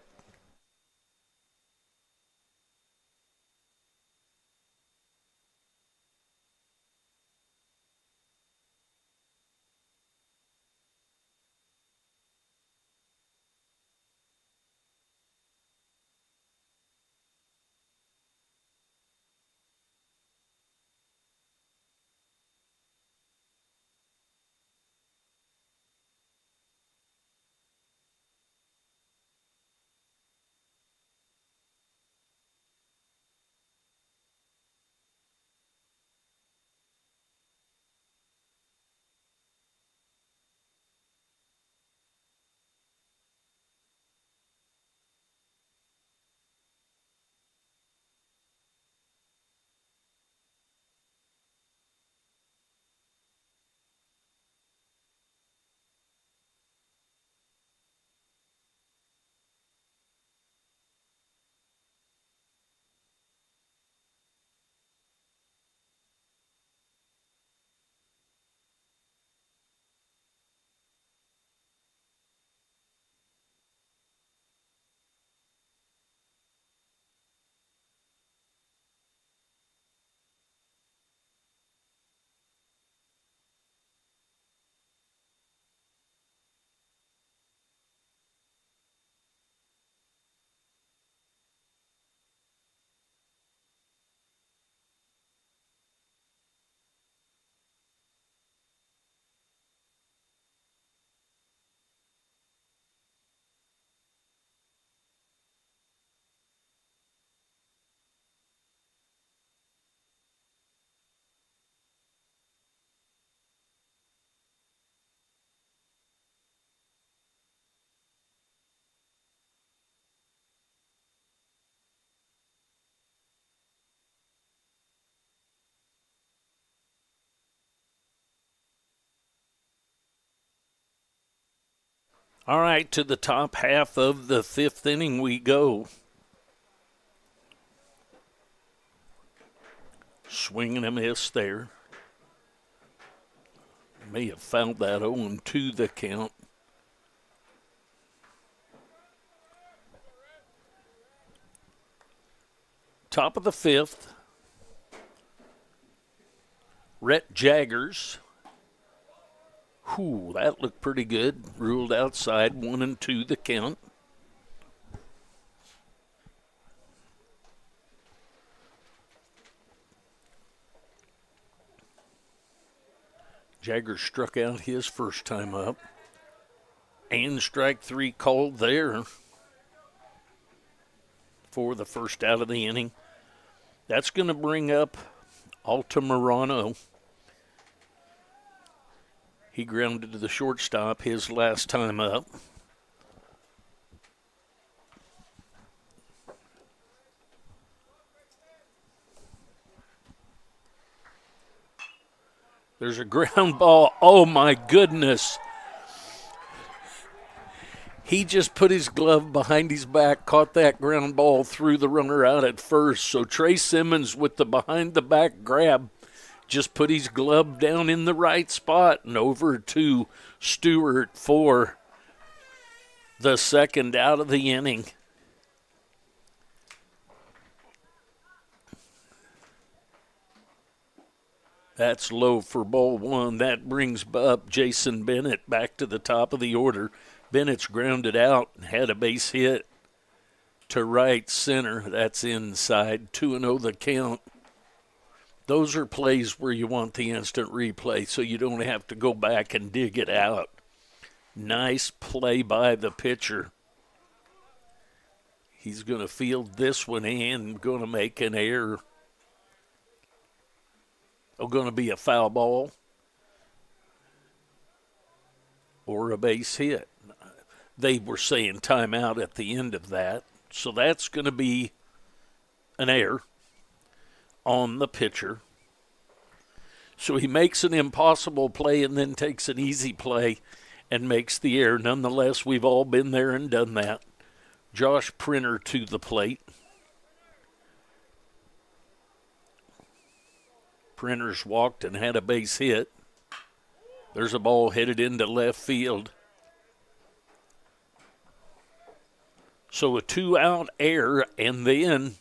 All right, to the top half of the 5th inning we go. Swing and a miss there. May have fouled that 0-2 the count. Top of the 5th. Rhett Jaggers. Whew, that looked pretty good. Ruled outside, 1-2 the count. Jaggers struck out his first time up. And strike 3 called there for the first out of the inning. That's going to bring up Altamirano. He grounded to the shortstop his last time up. There's a ground ball. Oh, my goodness. He just put his glove behind his back, caught that ground ball, threw the runner out at first. So Trey Simmons with the behind-the-back grab just put his glove down in the right spot and over to Stewart for the second out of the inning. That's low for ball 1. That brings up Jason Bennett back to the top of the order. Bennett's grounded out and had a base hit to right center. That's inside. 2-0 the count. Those are plays where you want the instant replay so you don't have to go back and dig it out. Nice play by the pitcher. He's going to field this one and going to make an error. Oh, going to be a foul ball or a base hit. They were saying timeout at the end of that. So that's going to be an error. on the pitcher. So he makes an impossible play and then takes an easy play and makes the error. Nonetheless, we've all been there and done that. Josh Printer to the plate. Printer's walked and had a base hit. There's a ball headed into left field. So a 2-out error and then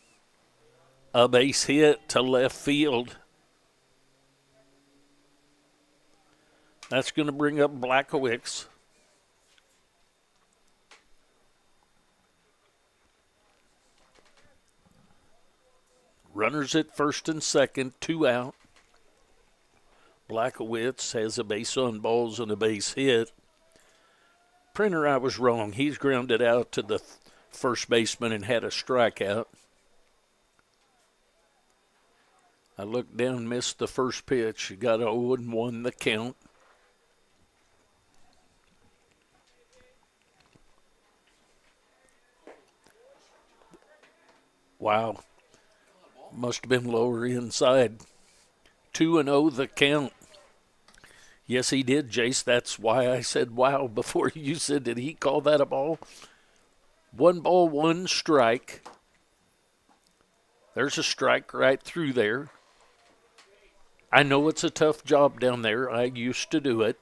a base hit to left field. That's going to bring up Blackowicz. Runners at first and second, 2 out. Blackowicz has a base on balls and a base hit. Printer, I was wrong. He's grounded out to the first baseman and had a strikeout. I looked down, missed the first pitch. He got 0-1 the count. Wow. Must have been lower inside. 2-0 the count. Yes, he did, Jace. That's why I said wow before you said, did he call that a ball? 1 ball, 1 strike. There's a strike right through there. I know it's a tough job down there. I used to do it.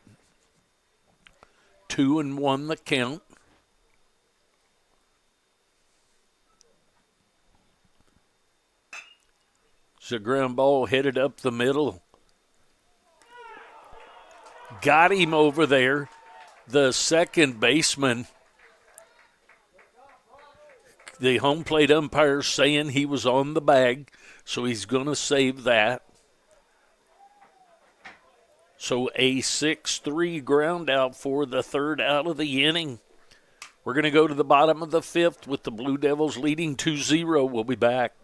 2-1 the count. It's a ground ball headed up the middle. Got him over there. The second baseman, the home plate umpire saying he was on the bag, so he's going to save that. So a 6-3 ground out for the 3rd out of the inning. We're going to go to the bottom of the 5th with the Blue Devils leading 2-0. We'll be back.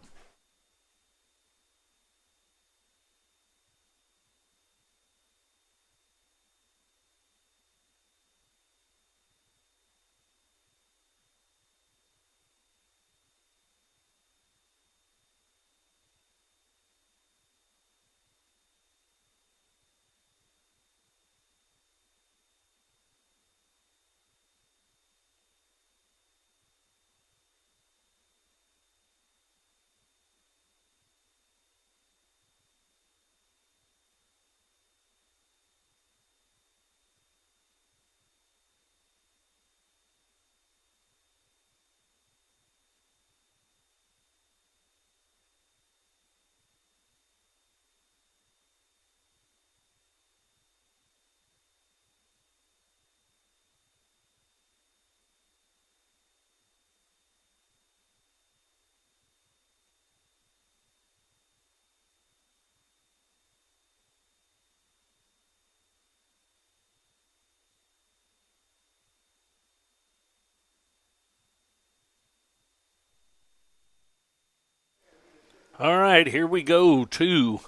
All right, here we go to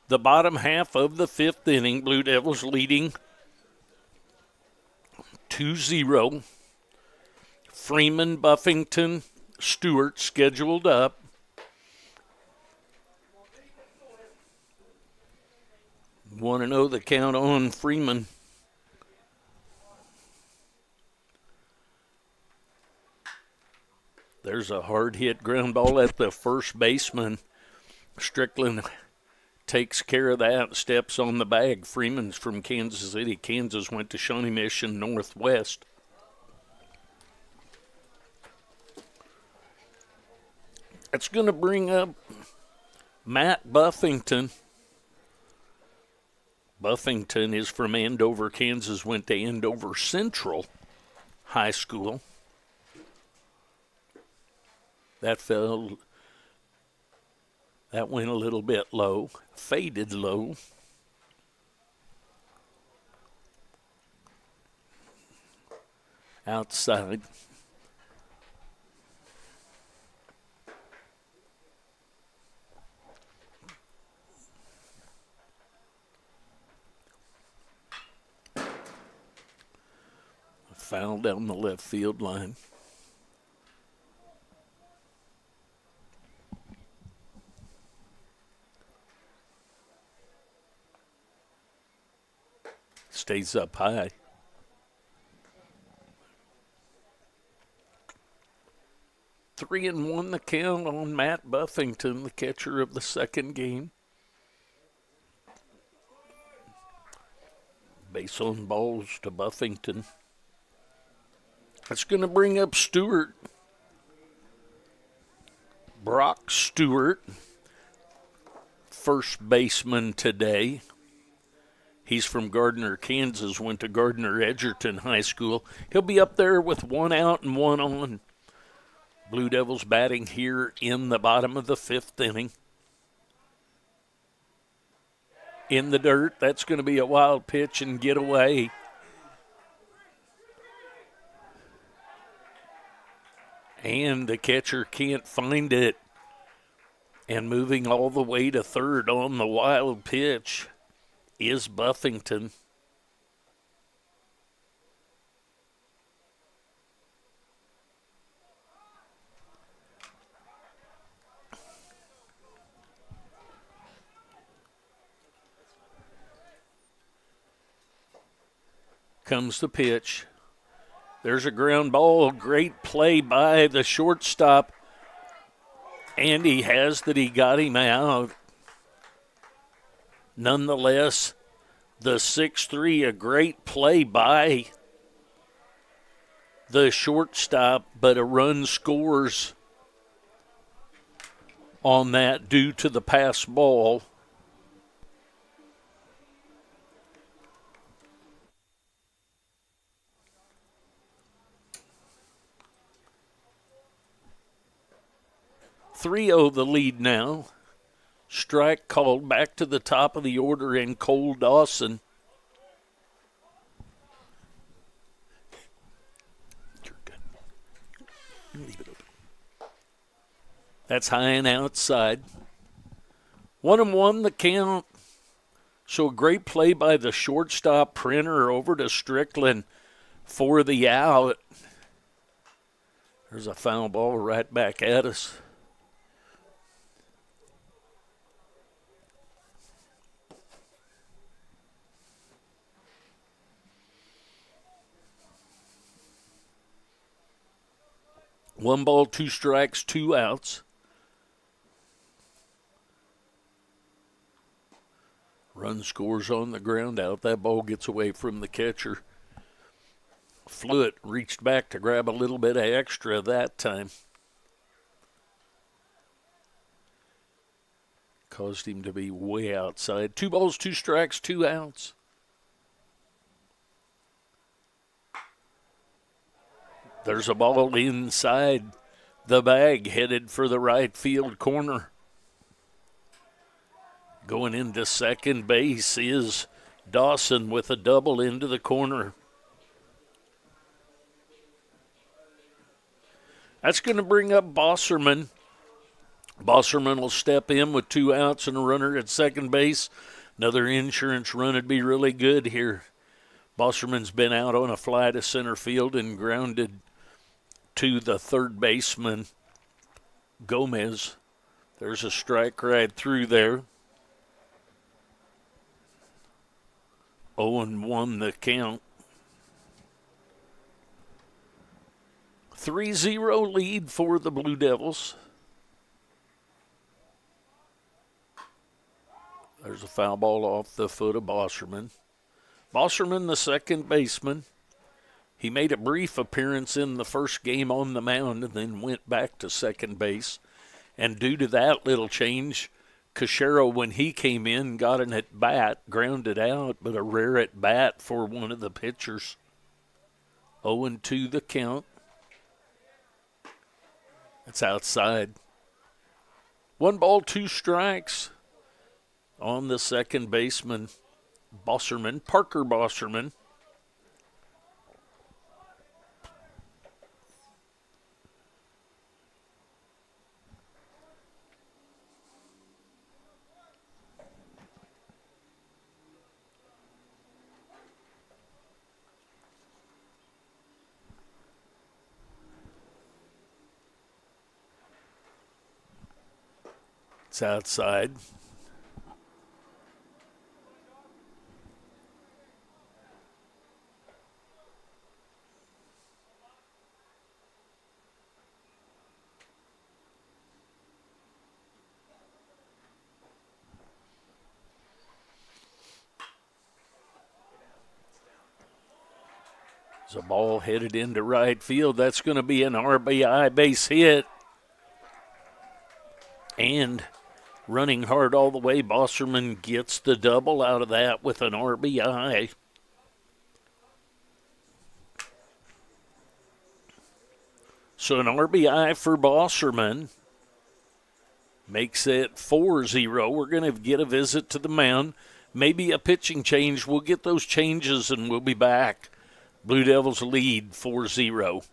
the bottom half of the 5th inning. Blue Devils leading 2-0. Freeman, Buffington, Stewart scheduled up. Want to know the count on Freeman. There's a hard hit ground ball at the first baseman. Strickland takes care of that, steps on the bag. Freeman's from Kansas City. Kansas went to Shawnee Mission Northwest. It's going to bring up Matt Buffington. Buffington is from Andover, Kansas, went to Andover Central High School. That went a little bit low, faded low. Outside. Foul down the left field line. Stays up high. Three and one the count on Matt Buffington, the catcher of the second game. Base on balls to Buffington. That's going to bring up Stewart. Brock Stewart, first baseman today. He's from Gardner, Kansas, went to Gardner Edgerton High School. He'll be up there with one out and one on. Blue Devils batting here in the bottom of the fifth inning. In the dirt, that's going to be a wild pitch and get away. And the catcher can't find it. And moving all the way to third on the wild pitch is Buffington. Comes the pitch. There's a ground ball. Great play by the shortstop. And he has that he got him out. Nonetheless, the 6-3, a great play by the shortstop, but a run scores on that due to the pass ball. .3-0 the lead now. Strike called back to the top of the order in Cole Dawson. Leave it open. That's high and outside. 1-1 the count. So a great play by the shortstop. Printer over to Strickland for the out. There's a foul ball right back at us. One ball, two strikes, two outs. Run scores on the ground out. That ball gets away from the catcher. Flewitt reached back to grab a little bit of extra that time. Caused him to be way outside. 2 balls, 2 strikes, 2 outs. There's a ball inside the bag headed for the right field corner. Going into second base is Dawson with a double into the corner. That's going to bring up Bosserman. Bosserman will step in with 2 outs and a runner at second base. Another insurance run would be really good here. Bosserman's been out on a fly to center field and grounded to the third baseman, Gomez. There's a strike right through there. 0-1 the count. 3-0 lead for the Blue Devils. There's a foul ball off the foot of Bosserman. Bosserman, the second baseman. He made a brief appearance in the first game on the mound and then went back to second base. And due to that little change, Cachero, when he came in, got an at-bat, grounded out, but a rare at-bat for one of the pitchers. 0-2 the count. That's outside. 1 ball, 2 strikes on the second baseman, Bosserman, Parker Bosserman. It's outside. There's a ball headed into right field. That's going to be an RBI base hit. And running hard all the way, Bosserman gets the double out of that with an RBI. So an RBI for Bosserman makes it 4-0. We're going to get a visit to the mound. Maybe a pitching change. We'll get those changes and we'll be back. Blue Devils lead 4-0.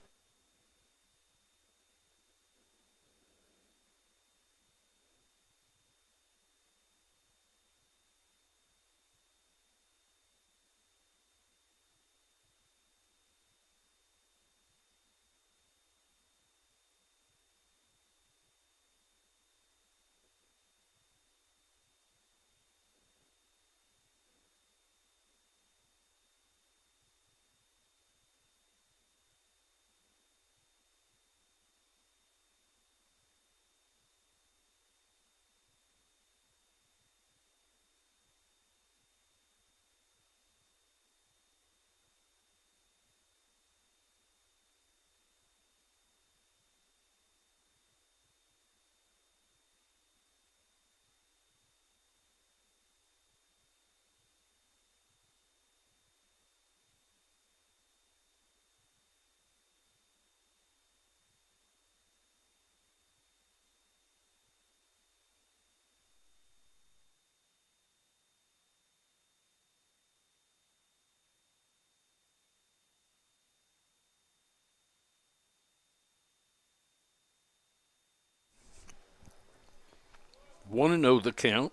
Want to know the count?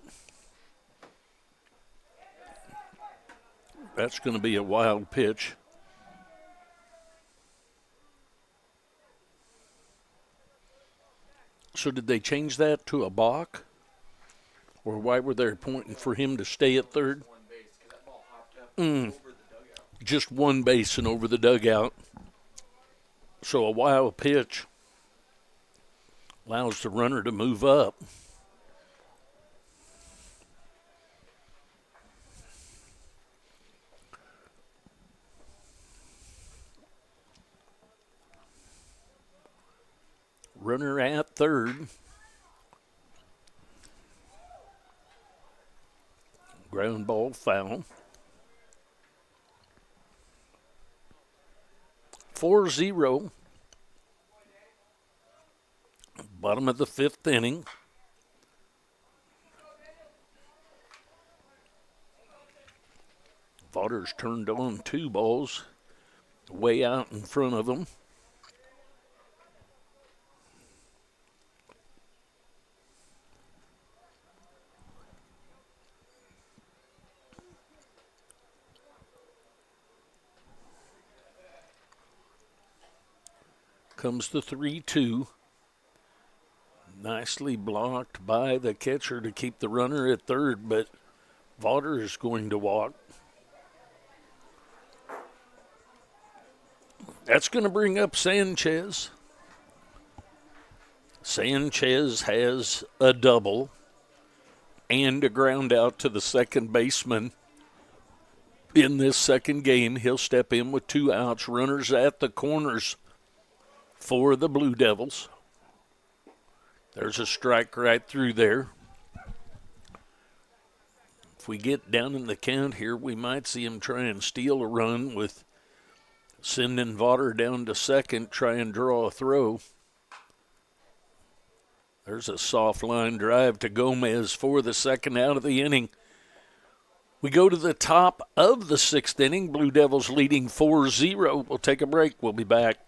That's going to be a wild pitch. So did they change that to a balk? Or why were they pointing for him to stay at third? Just one base and over the dugout. So a wild pitch allows the runner to move up. Runner at third. Ground ball foul. 4-0. Bottom of the fifth inning. Votter's turned on 2 balls way out in front of him. Comes the 3-2. Nicely blocked by the catcher to keep the runner at third, but Votter is going to walk. That's going to bring up Sanchez. Sanchez has a double and a ground out to the second baseman. In this second game, he'll step in with 2 outs. Runners at the corners for the Blue Devils. There's a strike right through there. If we get down in the count here, we might see him try and steal a run with sending Votter down to second, try and draw a throw. There's a soft line drive to Gomez for the second out of the inning. We go to the top of the 6th inning. Blue Devils leading 4-0. We'll take a break. We'll be back.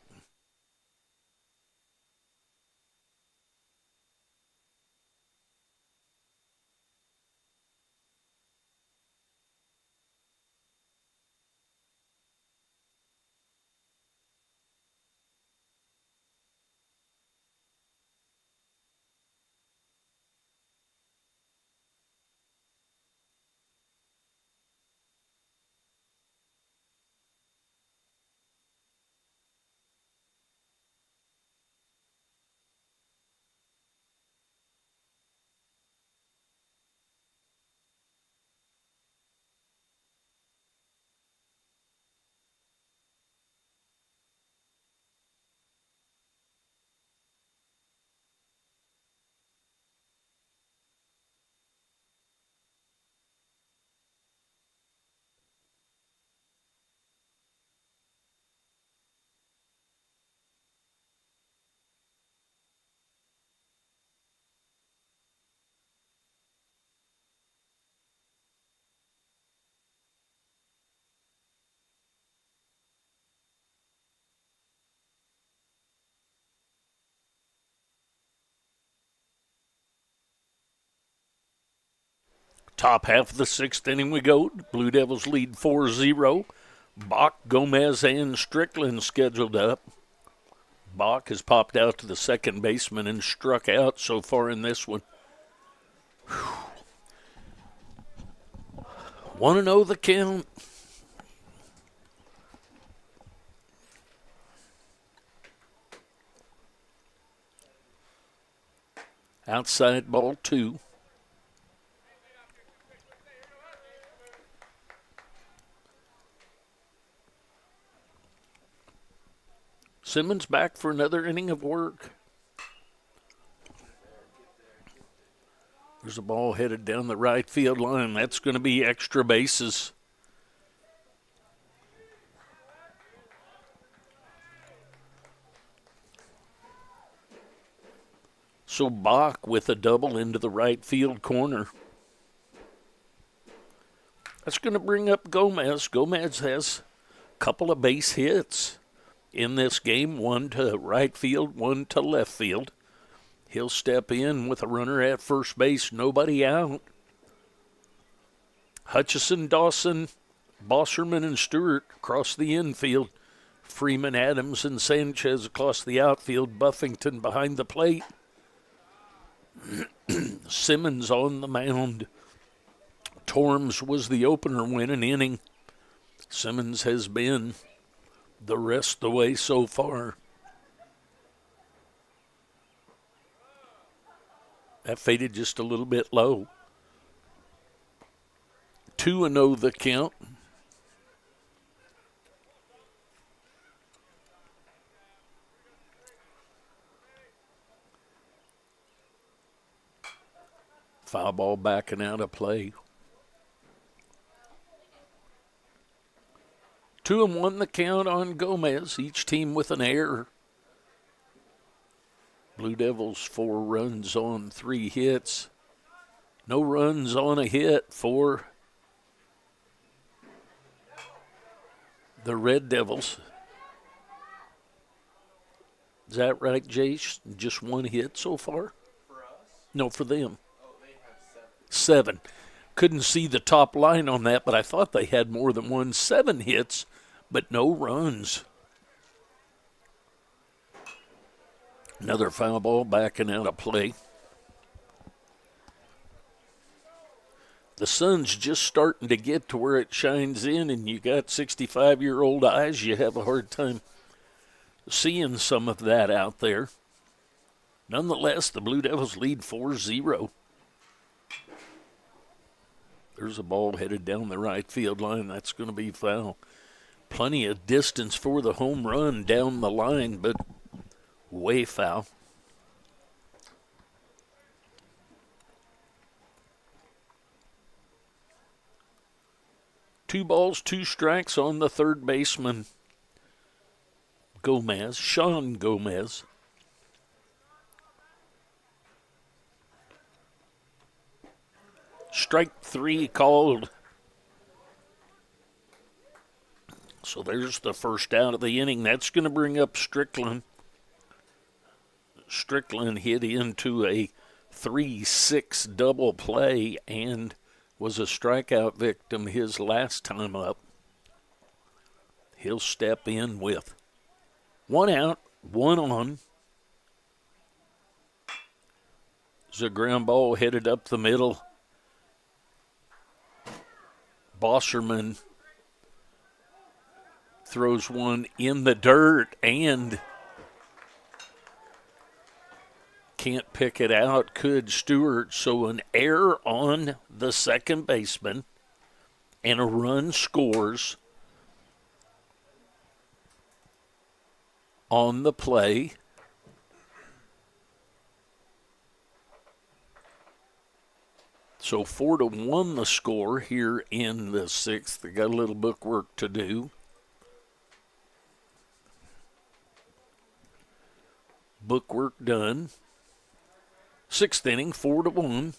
Top half of the sixth inning we go. Blue Devils lead 4-0. Bach, Gomez, and Strickland scheduled up. Bach has popped out to the second baseman and struck out so far in this one. 1-0 the count. Outside ball 2. Simmons back for another inning of work. There's a ball headed down the right field line. That's going to be extra bases. So Bach with a double into the right field corner. That's going to bring up Gomez. Gomez has a couple of base hits in this game, one to right field, one to left field. He'll step in with a runner at first base, nobody out. Hutchison, Dawson, Bosserman, and Stewart across the infield. Freeman, Adams, and Sanchez across the outfield. Buffington behind the plate. Simmons on the mound. Torms was the opener winning inning. Simmons has been the rest of the way so far. That faded just a little bit low. 2-0 the count. Foul ball backing out of play. 2-1 the count on Gomez. Each team with an error. Blue Devils 4 runs on 3 hits. No runs on a hit for the Red Devils. Is that right, Jace? Just 1 hit so far? For us? No, for them. Oh, they have 7. Couldn't see the top line on that, but I thought they had more than 1. 7 hits, but no runs. Another foul ball backing out of play. The sun's just starting to get to where it shines in, and you got 65-year-old eyes, you have a hard time seeing some of that out there. Nonetheless, the Blue Devils lead 4-0. There's a ball headed down the right field line. That's going to be foul. Plenty of distance for the home run down the line, but way foul. Two balls, 2 strikes on the third baseman, Gomez, Sean Gomez. Strike 3 called. So there's the first out of the inning. That's going to bring up Strickland. Strickland hit into a 3-6 double play and was a strikeout victim his last time up. He'll step in with 1 out, 1 on. There's a ground ball headed up the middle. Bosserman throws one in the dirt and can't pick it out, could Stewart. So an error on the second baseman and a run scores on the play. So 4-1 the score here in the 6th. They got a little bookwork to do. Bookwork done. 6th inning, 4-1.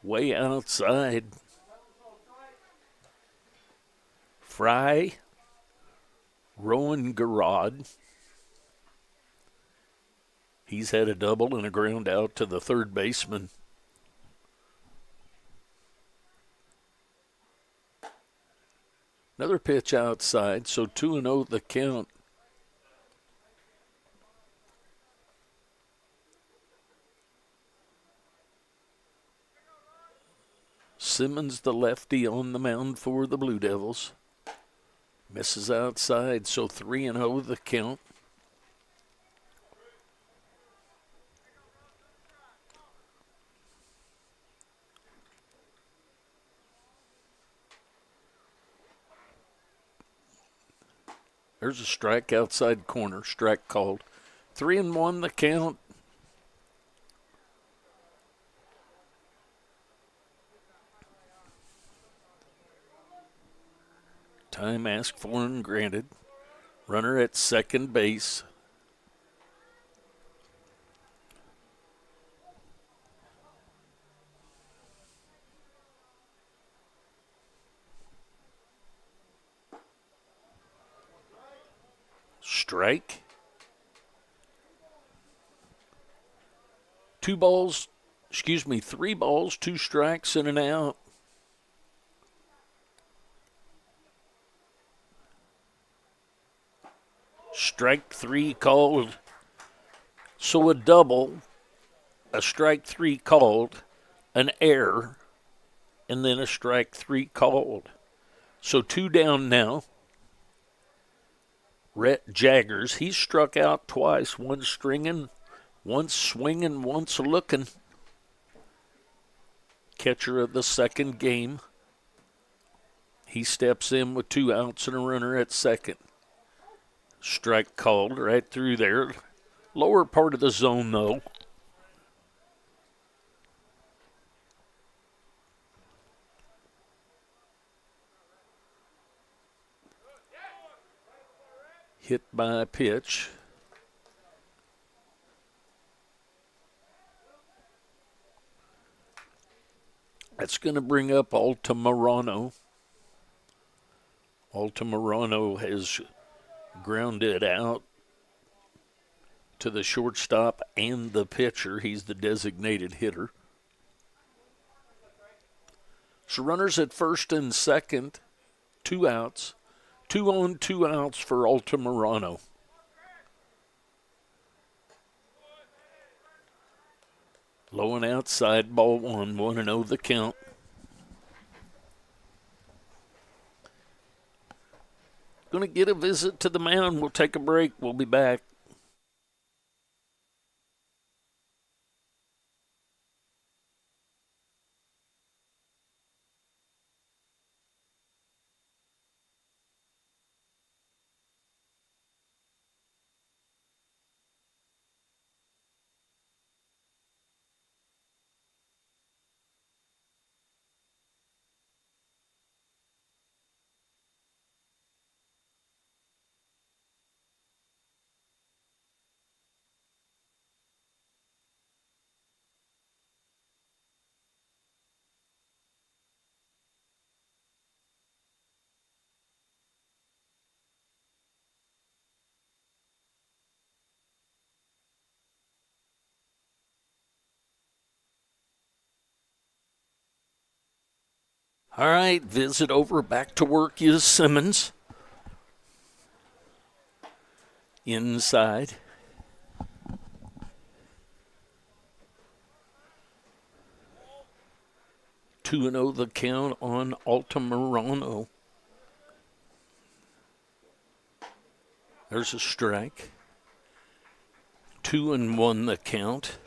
Way outside. Fry, Rowan Garrod. He's had a double and a ground out to the third baseman. Another pitch outside, so 2-0 the count. Simmons, the lefty, on the mound for the Blue Devils. Misses outside, so 3-0 the count. There's a strike outside corner, strike called. 3-1 the count. Time asked for and granted. Runner at second base. Strike. 3 balls, 2 strikes and an out. Strike 3 called. So a double, a strike 3 called, an error, and then a strike 3 called. So 2 down now. Rhett Jaggers, he struck out twice, one stringing, once swinging, once looking. Catcher of the second game. He steps in with 2 outs and a runner at second. Strike called right through there. Lower part of the zone, though. Hit by a pitch. That's going to bring up Altamirano. Altamirano has grounded out to the shortstop and the pitcher. He's the designated hitter. So runners at first and second, 2 outs. 2 on, 2 outs for Altamirano. Low and outside, ball 1, 1-0 the count. Going to get a visit to the mound. We'll take a break. We'll be back. All right, visit over. Back to work is Simmons. Inside. Two and 0 the count on Altamirano. There's a strike. 2-1 the count.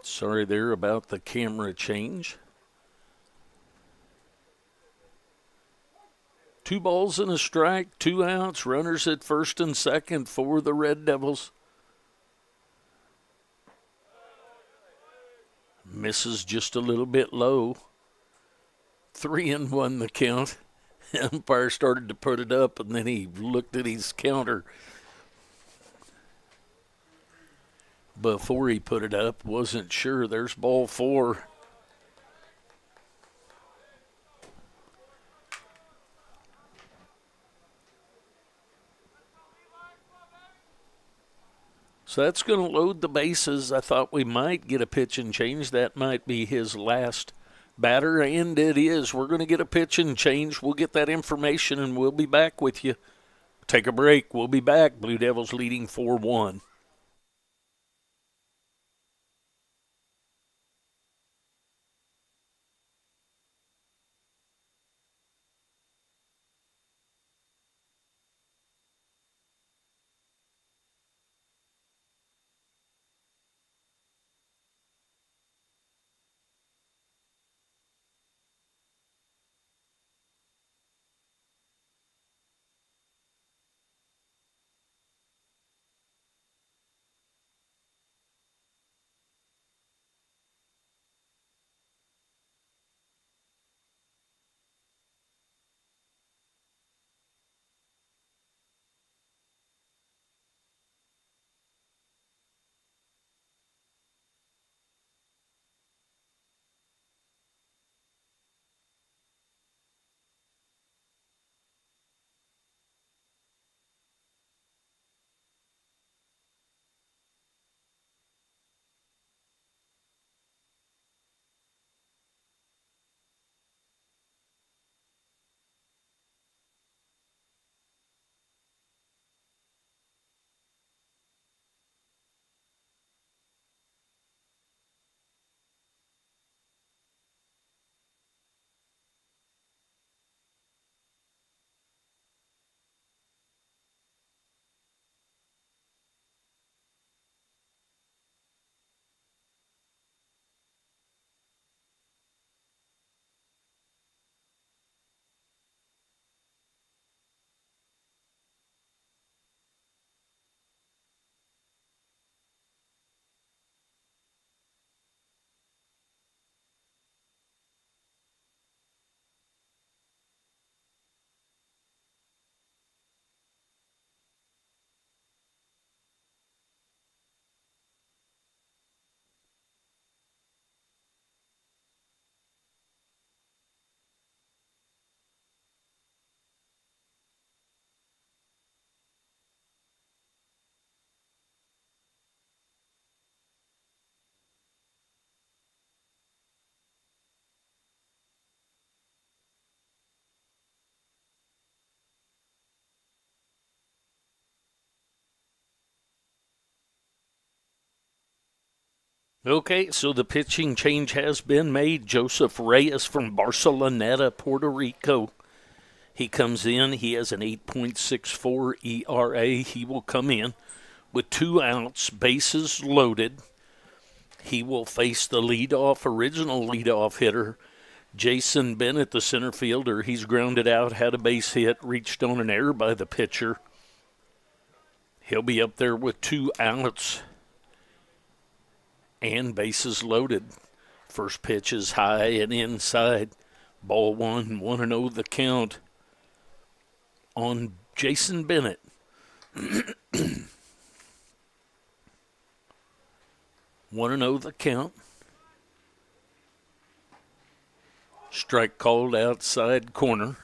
Sorry there about the camera change. 2 balls and a strike, 2 outs, runners at first and second for the Red Devils. Misses just a little bit low. 3-1 the count. The umpire started to put it up, and then he looked at his counter before he put it up. Wasn't sure. There's ball 4. So that's going to load the bases. I thought we might get a pitch and change. That might be his last batter, and it is. We're going to get a pitch and change. We'll get that information, and we'll be back with you. Take a break. We'll be back. Blue Devils leading 4-1. Okay, so the pitching change has been made. Joseph Reyes from Barceloneta, Puerto Rico. He comes in. He has an 8.64 ERA. He will come in with 2 outs, bases loaded. He will face the original leadoff hitter, Jason Bennett, the center fielder. He's grounded out, had a base hit, reached on an error by the pitcher. He'll be up there with 2 outs and bases loaded. First pitch is high and inside. Ball 1, 1-0 the count on Jason Bennett. 1-0 the count. Strike called outside corner.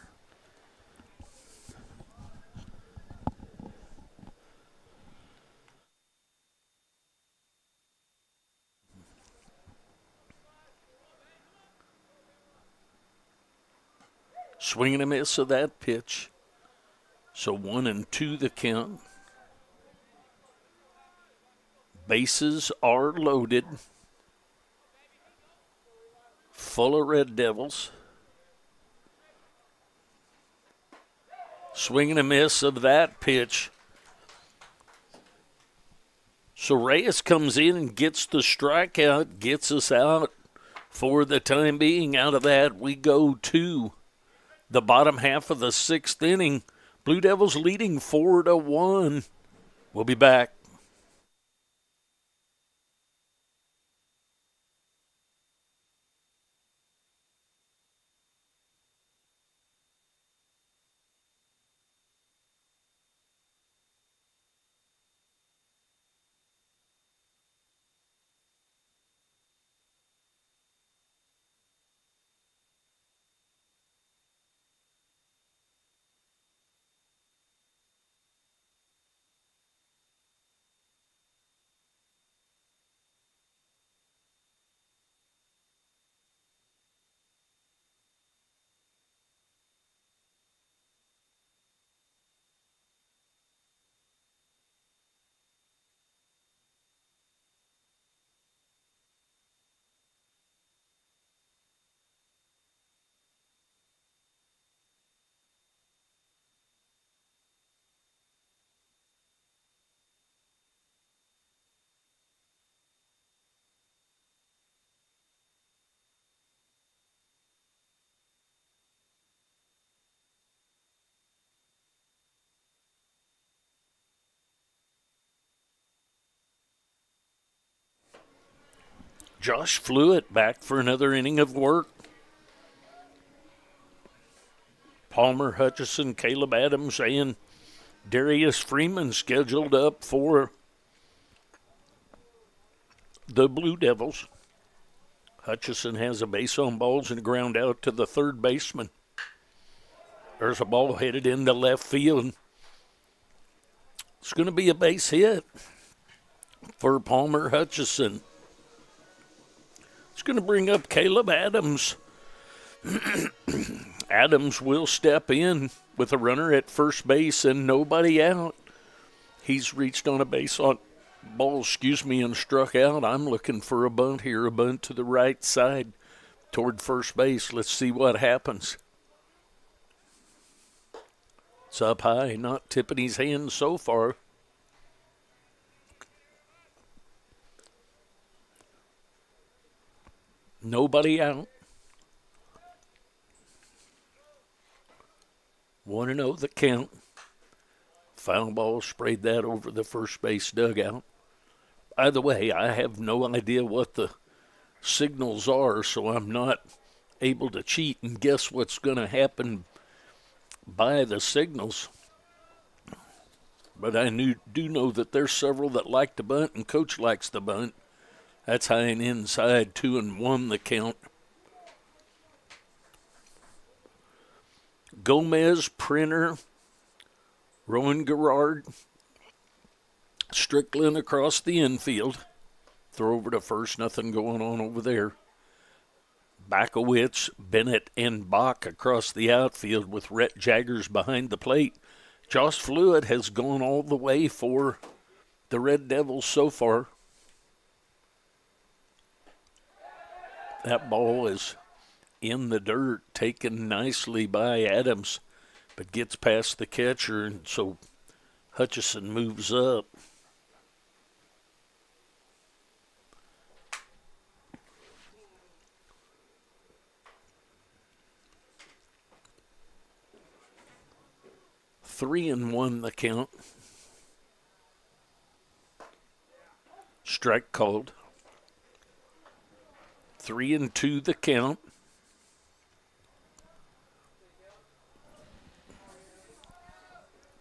Swing and a miss of that pitch. So 1-2 the count. Bases are loaded. Full of Red Devils. Swing and a miss of that pitch. So Reyes comes in and gets the strikeout, gets us out for the time being. Out of that, we go to the bottom half of the 6th inning. Blue Devils leading 4-1. We'll be back. Josh Fluitt back for another inning of work. Palmer, Hutchison, Caleb Adams, and Darius Freeman scheduled up for the Blue Devils. Hutchison has a base on balls and a ground out to the third baseman. There's a ball headed into left field. It's going to be a base hit for Palmer Hutchison. It's going to bring up Caleb Adams. Adams will step in with a runner at first base and nobody out. He's reached on a base on ball, and struck out. I'm looking for a bunt here, a bunt to the right side toward first base. Let's see what happens. It's up high, not tipping his hand so far. Nobody out. 1-0 the count. Foul ball, sprayed that over the first base dugout. By the way, I have no idea what the signals are, so I'm not able to cheat and guess what's going to happen by the signals. But I do know that there's several that like to bunt, and Coach likes to bunt. That's high and inside, 2-1 the count. Gomez, Printer, Rowan Garrard, Strickland across the infield. Throw over to first, nothing going on over there. Bakowitz, Bennett, and Bach across the outfield with Rhett Jaggers behind the plate. Josh Fluitt has gone all the way for the Red Devils so far. That ball is in the dirt, taken nicely by Adams, but gets past the catcher, and so Hutchison moves up. Three and one the count. Strike called. 3-2 the count.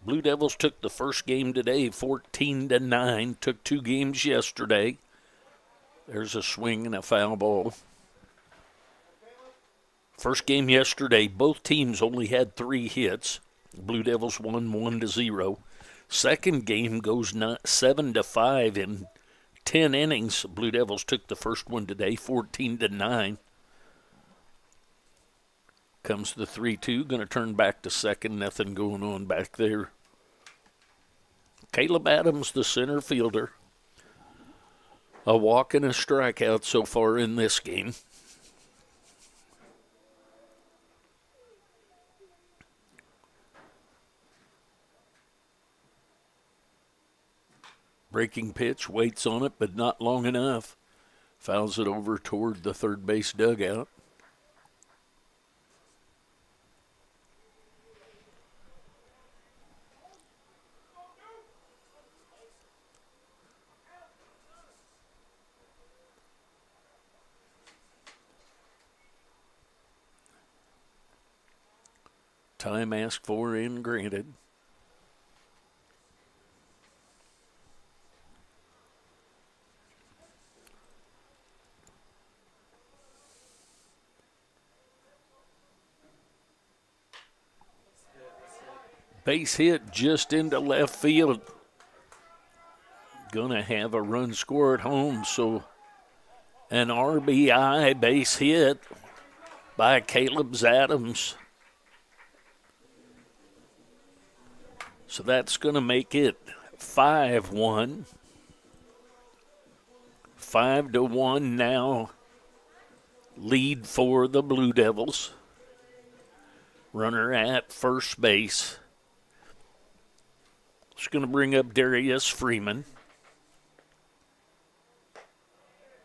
Blue Devils took the first game today 14-9. Took 2 games yesterday. There's a swing and a foul ball. First game yesterday, both teams only had 3 hits. Blue Devils won 1-0. Second game goes 7-5 in 10 innings. Blue Devils took the first one today, 14-9. Comes the 3-2, going to turn back to second. Nothing going on back there. Caleb Adams, the center fielder. A walk and a strikeout so far in this game. Breaking pitch, waits on it, but not long enough. Fouls it over toward the third base dugout. Time asked for and granted. Base hit just into left field. Gonna have a run score at home, so an RBI base hit by Caleb Adams. So that's going to make it 5-1. 5-1 now. Lead for the Blue Devils. Runner at first base. It's going to bring up Darius Freeman.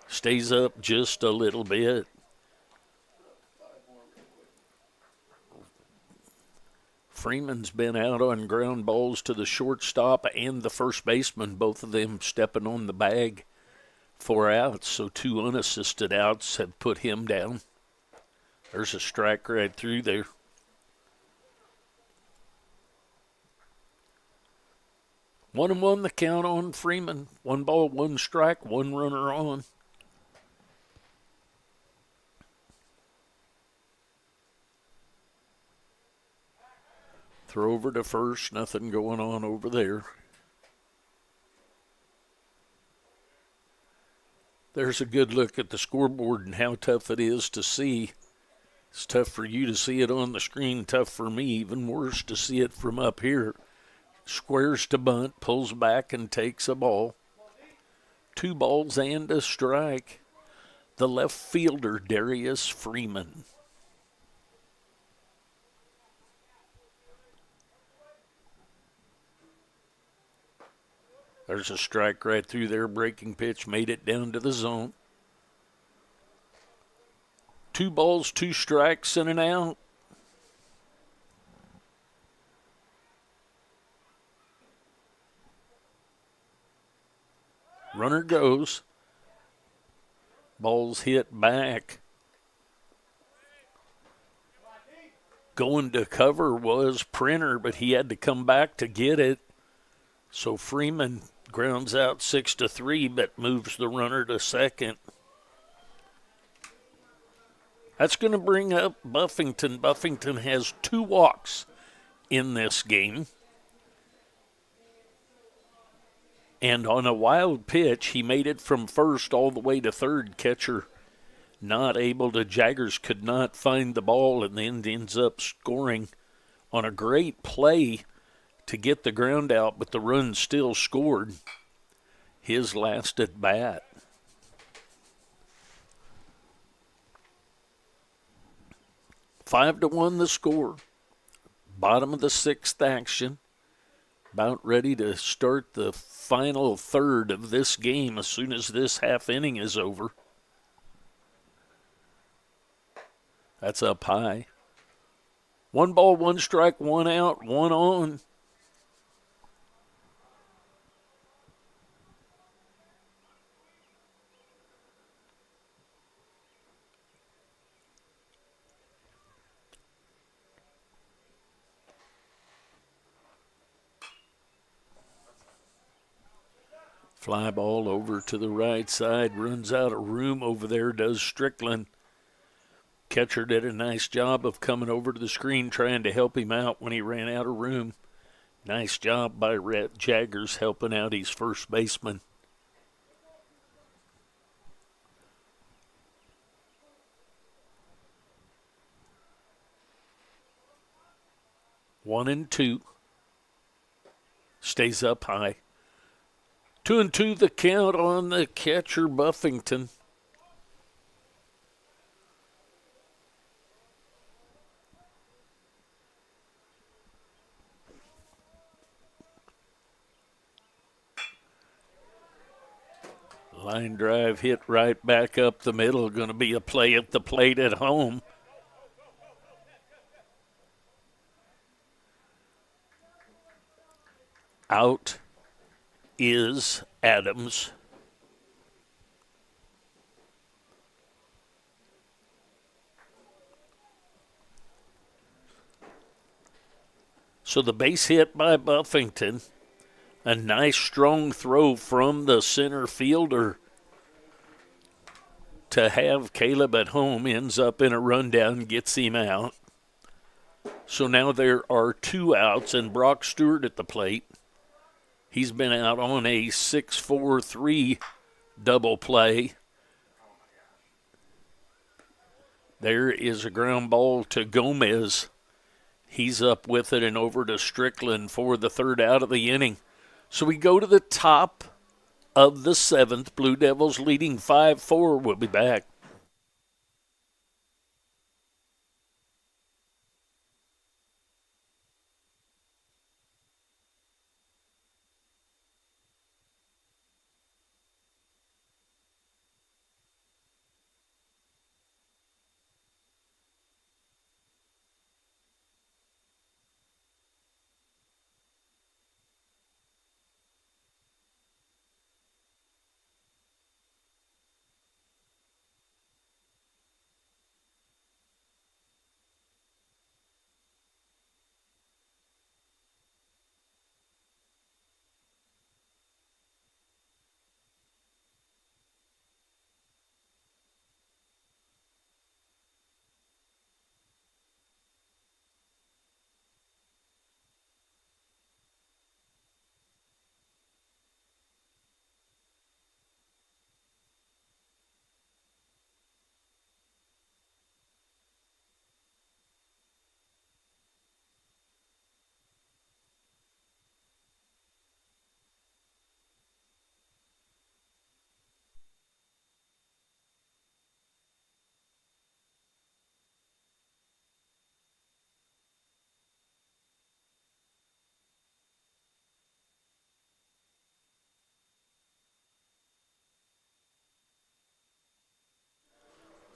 Stays up just a little bit. Freeman's been out on ground balls to the shortstop and the first baseman, both of them stepping on the bag 4 outs, so 2 unassisted outs have put him down. There's a strike right through there. 1-1 the count on Freeman. 1 ball, 1 strike, 1 runner on. Throw over to first, nothing going on over there. There's a good look at the scoreboard and how tough it is to see. It's tough for you to see it on the screen, tough for me, even worse to see it from up here. Squares to bunt, pulls back and takes a ball. 2 balls and a strike. The left fielder, Darius Freeman. There's a strike right through there. Breaking pitch made it down to the zone. 2 balls, 2 strikes, and an out. Runner goes. Ball's hit back. Going to cover was Printer, but he had to come back to get it. So Freeman grounds out 6-3, but moves the runner to second. That's going to bring up Buffington. Buffington has 2 walks in this game. And on a wild pitch, he made it from first all the way to third. Catcher not able to, Jaggers could not find the ball, and then ends up scoring on a great play to get the ground out, but the run still scored. His last at bat. Five to 1 the score. Bottom of the 6th action. About ready to start the final third of this game as soon as this half inning is over. That's up high. 1 ball, 1 strike, 1 out, 1 on. Fly ball over to the right side, runs out of room over there, does Strickland. Catcher did a nice job of coming over to the screen trying to help him out when he ran out of room. Nice job by Rhett Jaggers helping out his first baseman. One and two. Stays up high. 2-2 the count on the catcher, Buffington. Line drive hit right back up the middle. Going to be a play at the plate at home. Out is Adams. So the base hit by Buffington. A nice strong throw from the center fielder to have Caleb at home. Ends up in a rundown, gets him out. So now there are 2 outs and Brock Stewart at the plate. He's been out on a 6-4-3 double play. There is a ground ball to Gomez. He's up with it and over to Strickland for the 3rd out of the inning. So we go to the top of the 7th. Blue Devils leading 5-4. We'll be back.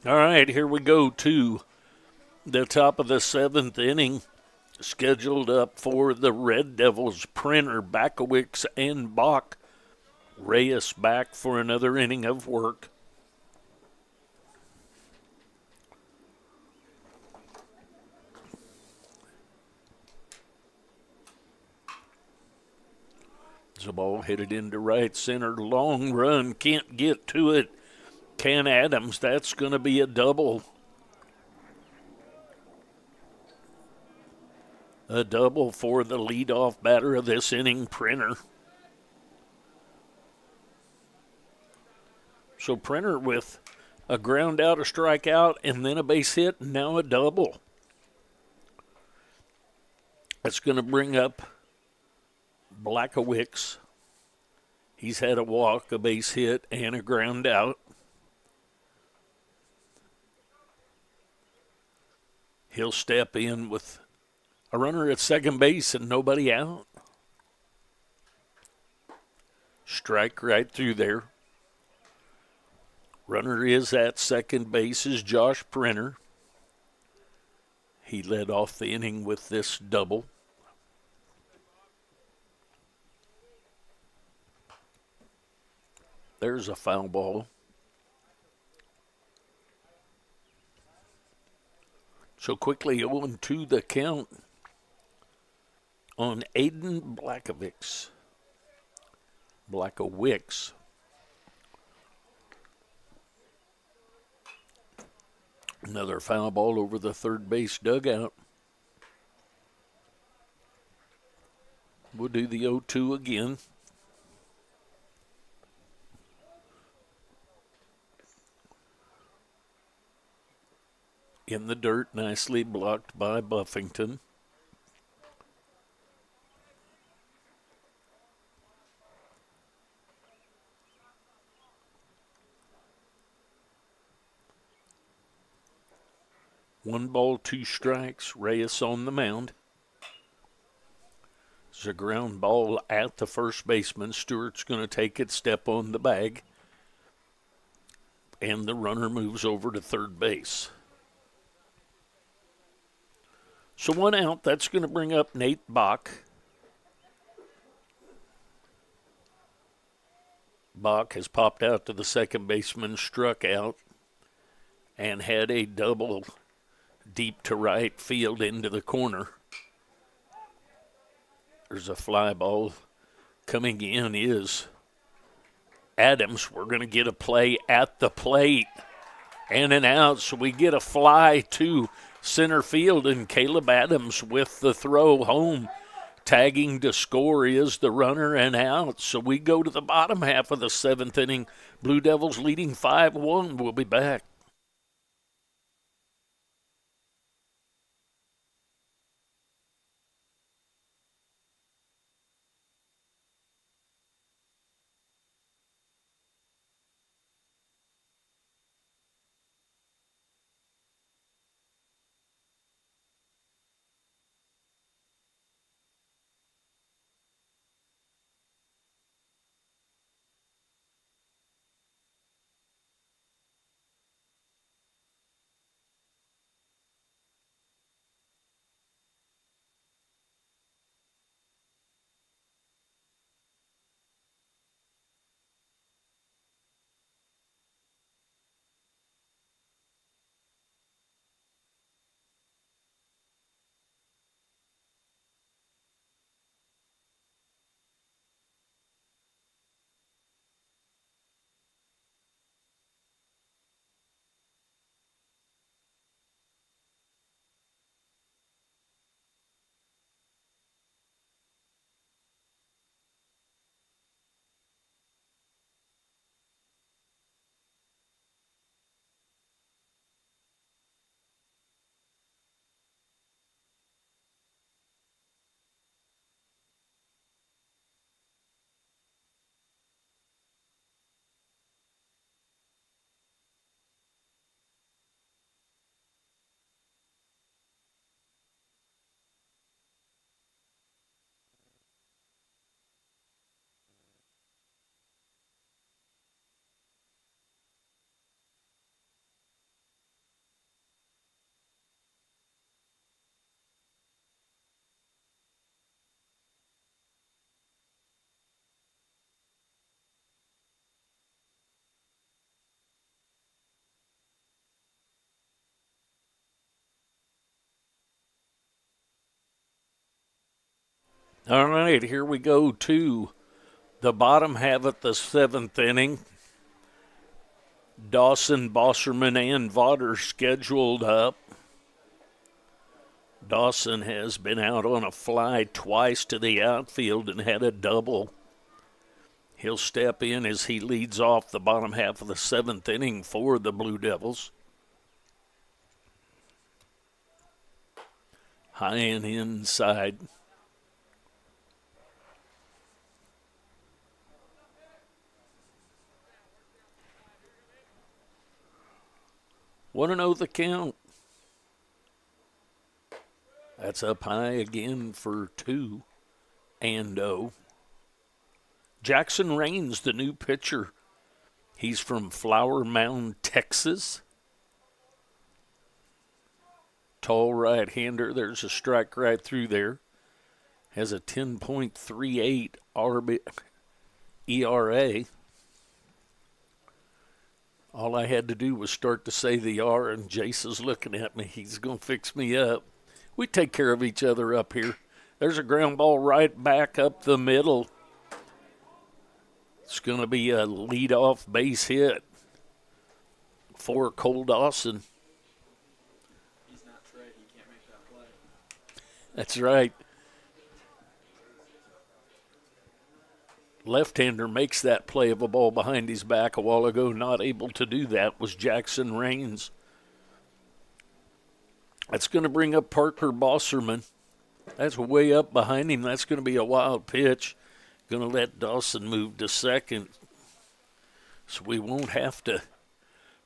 All right, here we go to the top of the seventh inning. Scheduled up for the Red Devils, Printer, Bakowicz, and Bach. Reyes back for another inning of work. The ball headed into right center. Long run, can't get to it. Can Adams, that's going to be a double. A double for the leadoff batter of this inning, Printer. So Printer with a ground out, a strikeout, and then a base hit, and now a double. That's going to bring up Blakowicz. He's had a walk, a base hit, and a ground out. He'll step in with a runner at second base and nobody out. Strike right through there. Runner is at second base is Josh Printer. He led off the inning with this double. There's a foul ball. So quickly 0-2 the count on Aiden Blakowicz. Another foul ball over the third base dugout. We'll do the 0-2 again. In the dirt, nicely blocked by Buffington. One ball, two strikes. Reyes on the mound. It's a ground ball at the first baseman. Stewart's going to take it, step on the bag. And the runner moves over to third base. So one out, that's going to bring up Nate Bach. Bach has popped out to the second baseman, struck out, and had a double deep to right field into the corner. There's a fly ball. Coming in is Adams. We're going to get a play at the plate and an out. So we get a fly to center field, and Caleb Adams with the throw home. Tagging to score is the runner and out. So we go to the bottom half of the seventh inning. Blue Devils leading 5-1. We'll be back. All right, here we go to the bottom half of the seventh inning. Dawson, Bosserman, and Vaughter scheduled up. Dawson has been out on a fly twice to the outfield and had a double. He'll step in as he leads off the bottom half of the seventh inning for the Blue Devils. High and inside. Want to know the count? That's up high again for 2-0. Jackson Rains, the new pitcher. He's from Flower Mound, Texas. Tall right-hander. There's a strike right through there. Has a 10.38 ERA. All I had to do was start to say the R, and Jace is looking at me. He's going to fix me up. We take care of each other up here. There's a ground ball right back up the middle. It's going to be a leadoff base hit for Cole Dawson. He's not Trey. He can't make that play. That's right. Left-hander makes that play of a ball behind his back a while ago. Not able to do that was Jackson Rains. That's going to bring up Parker Bosserman. That's way up behind him. That's going to be a wild pitch. Going to let Dawson move to second. So we won't have to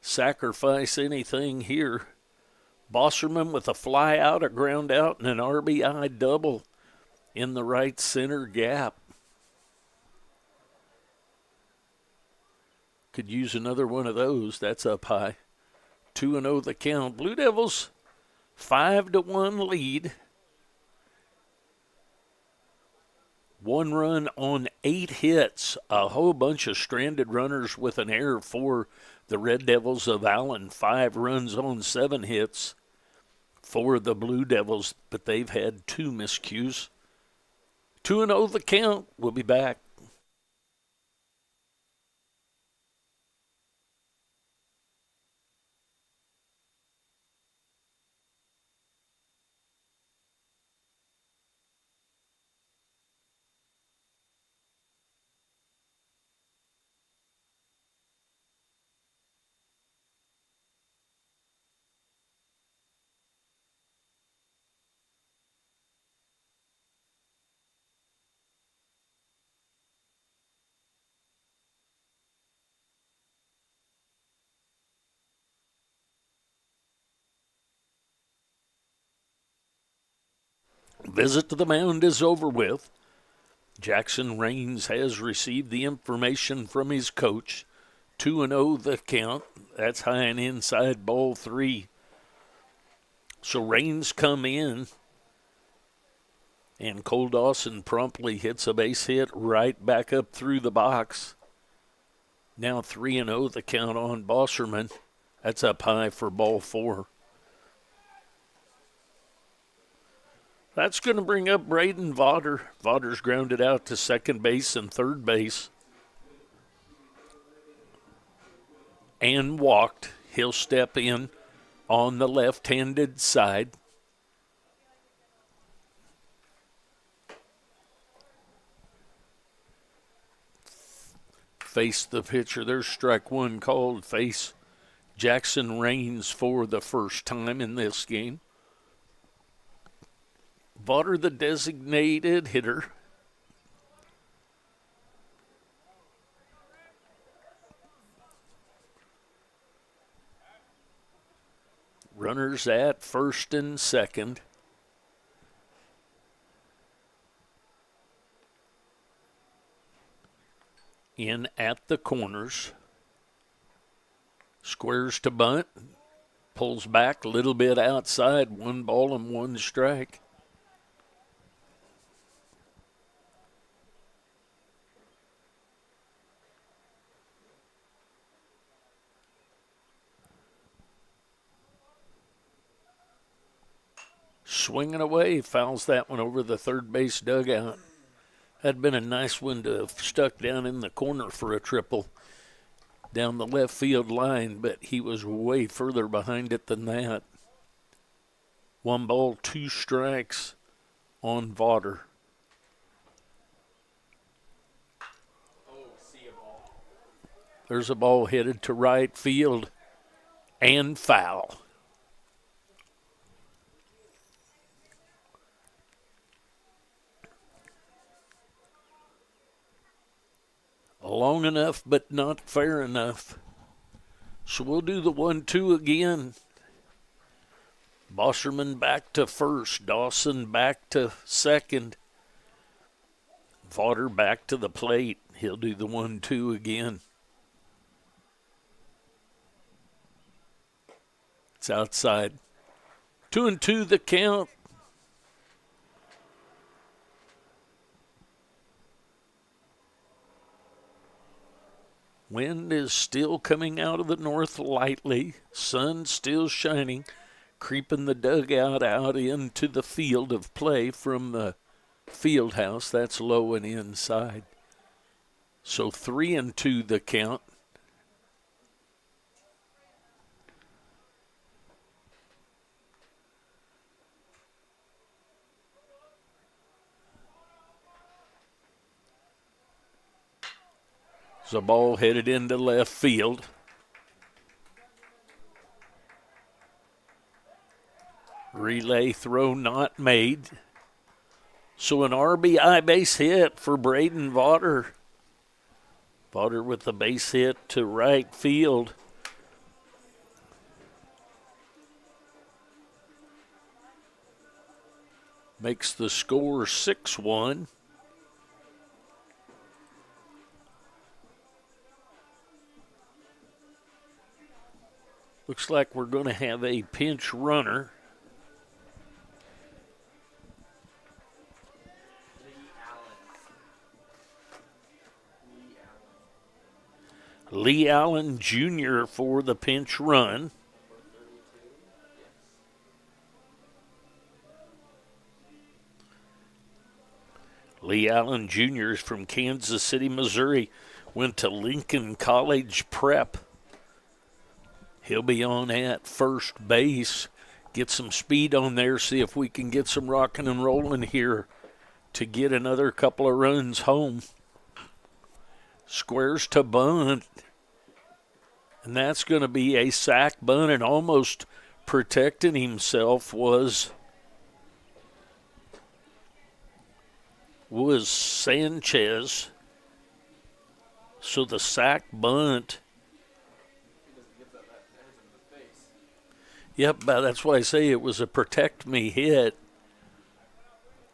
sacrifice anything here. Bosserman with a fly out, a ground out, and an RBI double in the right center gap. Could use another one of those. That's up high. 2-0 the count. Blue Devils 5-1 lead. 1 run on 8 hits. A whole bunch of stranded runners with an error for the Red Devils of Allen. 5 runs on 7 hits for the Blue Devils, but they've had 2 miscues. 2-0 the count. We'll be back. Visit to the mound is over with. Jackson Rains has received the information from his coach. 2-0 the count. That's high and inside, ball 3. So Rains come in, and Cole Dawson promptly hits a base hit right back up through the box. Now 3-0 the count on Bosserman. That's up high for ball 4. That's going to bring up Braden Vaughter. Vaughter's grounded out to second base and third base. And walked. He'll step in on the left-handed side. Face the pitcher. There's strike 1 called. Face Jackson Rains for the first time in this game. Vaughter, the designated hitter. Runners at first and second. In at the corners. Squares to bunt. Pulls back a little bit outside. 1 ball and 1 strike. Swinging away, fouls that one over the third base dugout. That'd been a nice one to have stuck down in the corner for a triple down the left field line, but he was way further behind it than that. 1 ball, 2 strikes on Vaughter. There's a ball headed to right field and foul. Long enough, but not fair enough. So we'll do the 1-2 again. Bosserman back to first. Dawson back to second. Vaughter back to the plate. He'll do the 1-2 again. It's outside. 2-2 the count. Wind is still coming out of the north lightly. Sun still shining, creeping the dugout out into the field of play from the field house. That's low and inside. So 3-2 the count. The ball headed into left field. Relay throw not made. So an RBI base hit for Braden Vaughter. Vaughter with the base hit to right field. Makes the score 6-1. Looks like we're going to have a pinch runner. Lee Allen Jr. for the pinch run. Lee Allen Jr. is from Kansas City, Missouri. Went to Lincoln College Prep. He'll be on at first base. Get some speed on there, see if we can get some rocking and rolling here to get another couple of runs home. Squares to bunt. And that's going to be a sac bunt, and almost protecting himself was Sanchez. So the sac bunt. Yep, that's why I say it was a protect me hit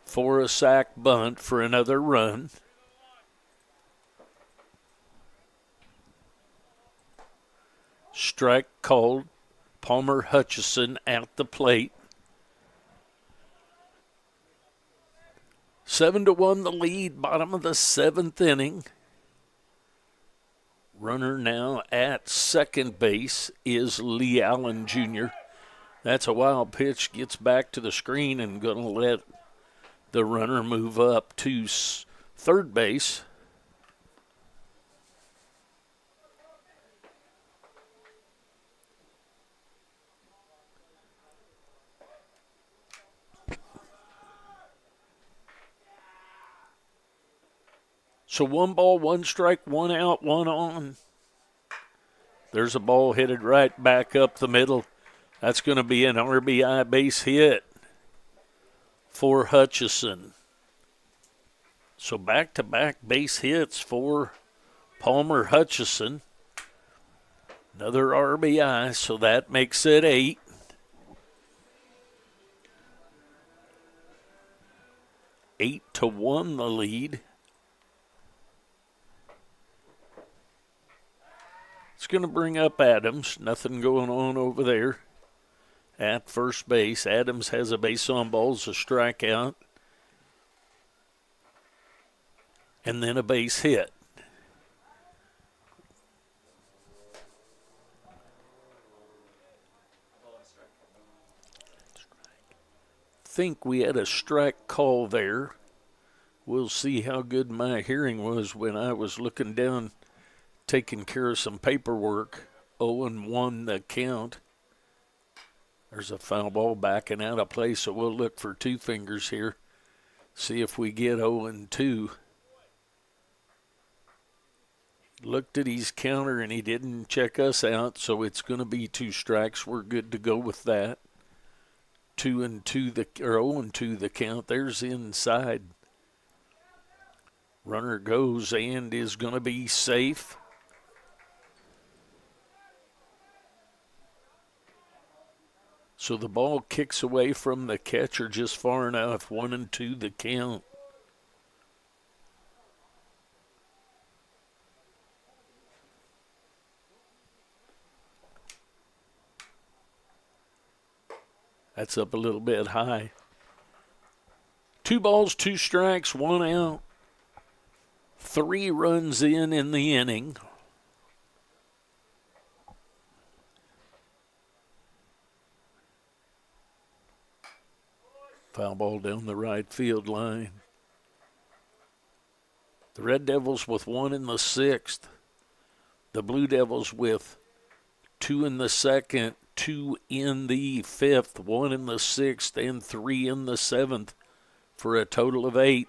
for a sac bunt for another run. Strike called. Palmer Hutchison at the plate. 7-1 the lead, bottom of the 7th inning. Runner now at second base is Lee Allen Jr. That's a wild pitch, gets back to the screen and going to let the runner move up to third base. So 1 ball, 1 strike, 1 out, 1 on. There's a ball headed right back up the middle. That's going to be an RBI base hit for Hutchison. So back-to-back base hits for Palmer Hutchison. Another RBI, so that makes it 8. Eight to 1 the lead. It's going to bring up Adams. Nothing going on over there at first base. Adams has a base on balls, a strikeout, and then a base hit. Think we had a strike call there. We'll see how good my hearing was when I was looking down, taking care of some paperwork. 0-1 the count. There's a foul ball backing out of play, so we'll look for two fingers here. See if we get 0-2. Looked at his counter and he didn't check us out, so it's going to be 2 strikes. We're good to go with that. 0-2 the count. There's inside. Runner goes and is going to be safe. So the ball kicks away from the catcher just far enough. 1-2 the count. That's up a little bit high. 2 balls, 2 strikes, 1 out. 3 runs in the inning. Foul ball down the right field line. The Red Devils with 1 in the 6th. The Blue Devils with 2 in the 2nd, 2 in the 5th, 1 in the 6th, and 3 in the 7th for a total of 8.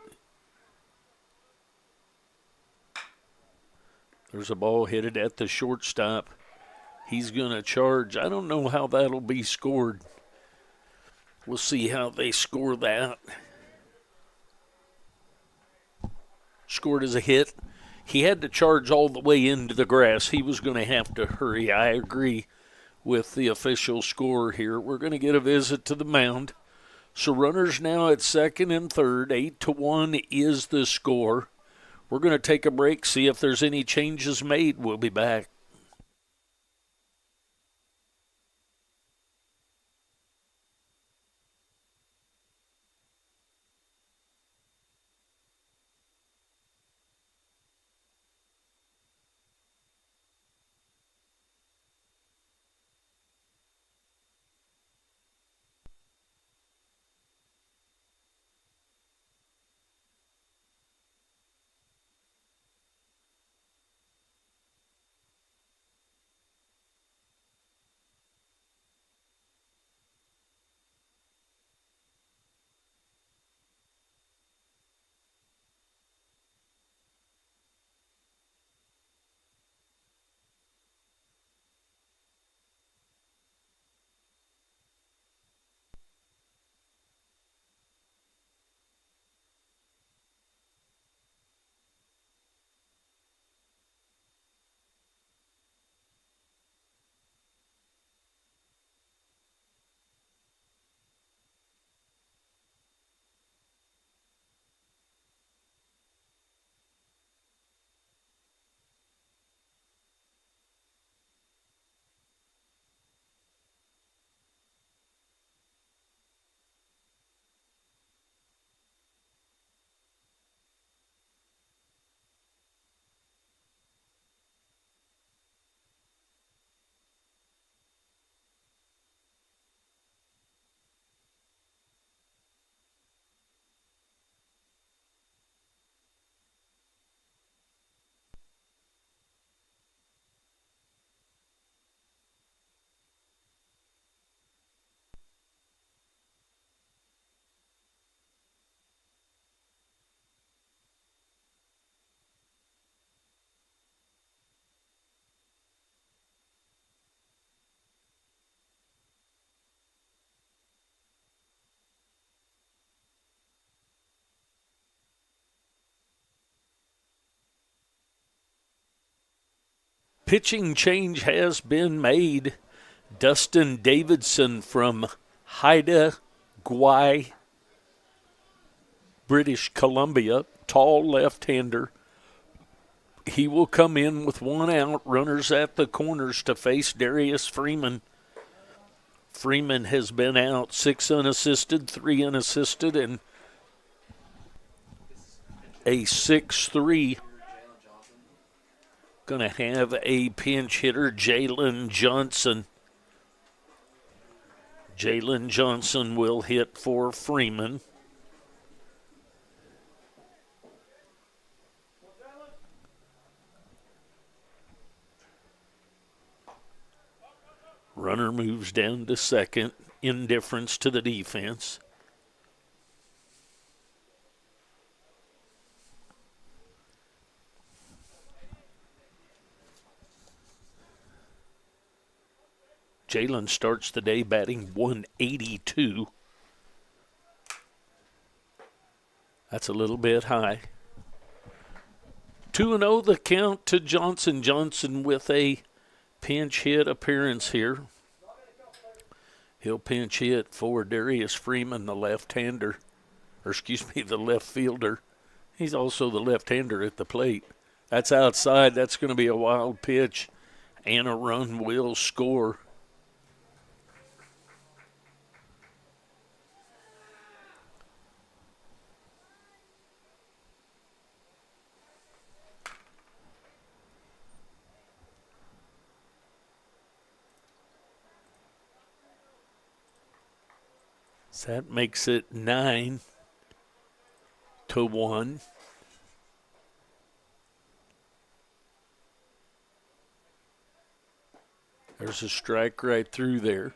There's a ball headed at the shortstop. He's going to charge. I don't know how that'll be scored. We'll see how they score that. Scored as a hit. He had to charge all the way into the grass. He was going to have to hurry. I agree with the official score here. We're going to get a visit to the mound. So runners now at 2nd and 3rd. 8-1 is the score. We're going to take a break, see if there's any changes made. We'll be back. Pitching change has been made. Dustin Davidson from Haida Gwaii, British Columbia, tall left-hander. He will come in with 1 out, runners at the corners to face Darius Freeman. Freeman has been out 6 unassisted, 3 unassisted, and a 6-3. Going to have a pinch hitter, Jalen Johnson. Jalen Johnson will hit for Freeman. Runner moves down to second. Indifference to the defense. Jalen starts the day batting 182. That's a little bit high. 2-0 the count to Johnson. Johnson with a pinch hit appearance here. He'll pinch hit for Darius Freeman, the left-hander. Or excuse me, the left fielder. He's also the left-hander at the plate. That's outside. That's going to be a wild pitch. And a run will score. So that makes it 9-1. There's a strike right through there.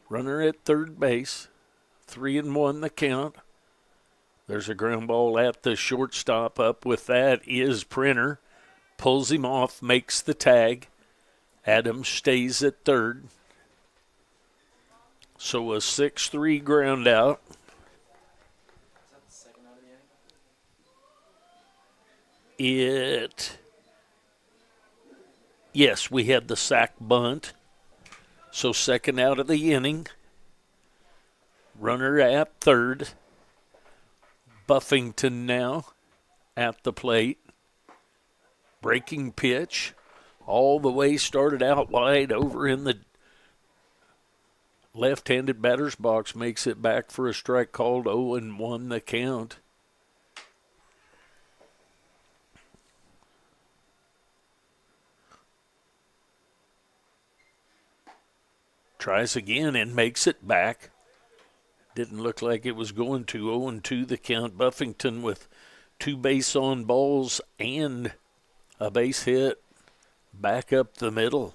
Runner at third base. 3-1 the count. There's a ground ball at the shortstop. Up with that is Printer. Pulls him off, makes the tag. Adams stays at third. So a 6-3 ground out. Is that the second out of the inning? Yes, we had the sack bunt. So second out of the inning. Runner at third. Buffington now at the plate. Breaking pitch. All the way started out wide over in the left-handed batter's box. Makes it back for a strike called 0-1 the count. Tries again and makes it back. Didn't look like it was going to. 0-2 the count. Buffington with 2 base on balls and a base hit back up the middle.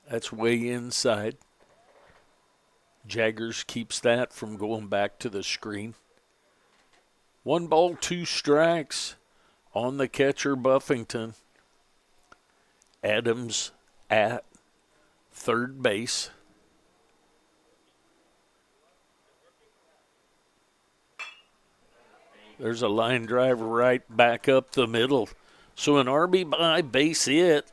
That's way inside. Jaggers keeps that from going back to the screen. 1 ball, 2 strikes on the catcher Buffington. Adams at third base. There's a line drive right back up the middle. So an RBI base hit.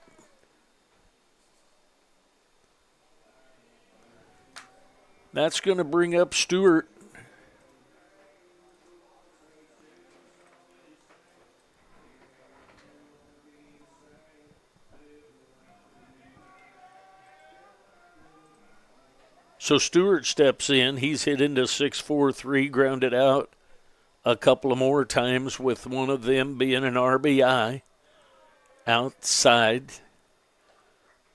That's going to bring up Stewart. So Stewart steps in. He's hit into 6-4-3, grounded out a couple of more times, with one of them being an RBI outside.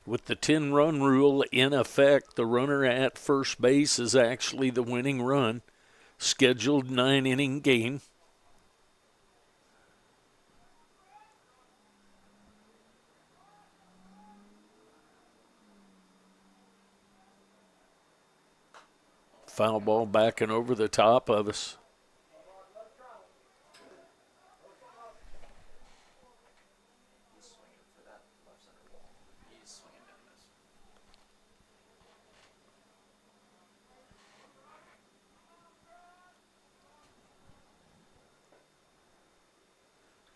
With the 10-run rule in effect, the runner at first base is actually the winning run. Scheduled 9-inning game. Foul ball backing over the top of us. He's swinging for that left center wall. He's swinging down this.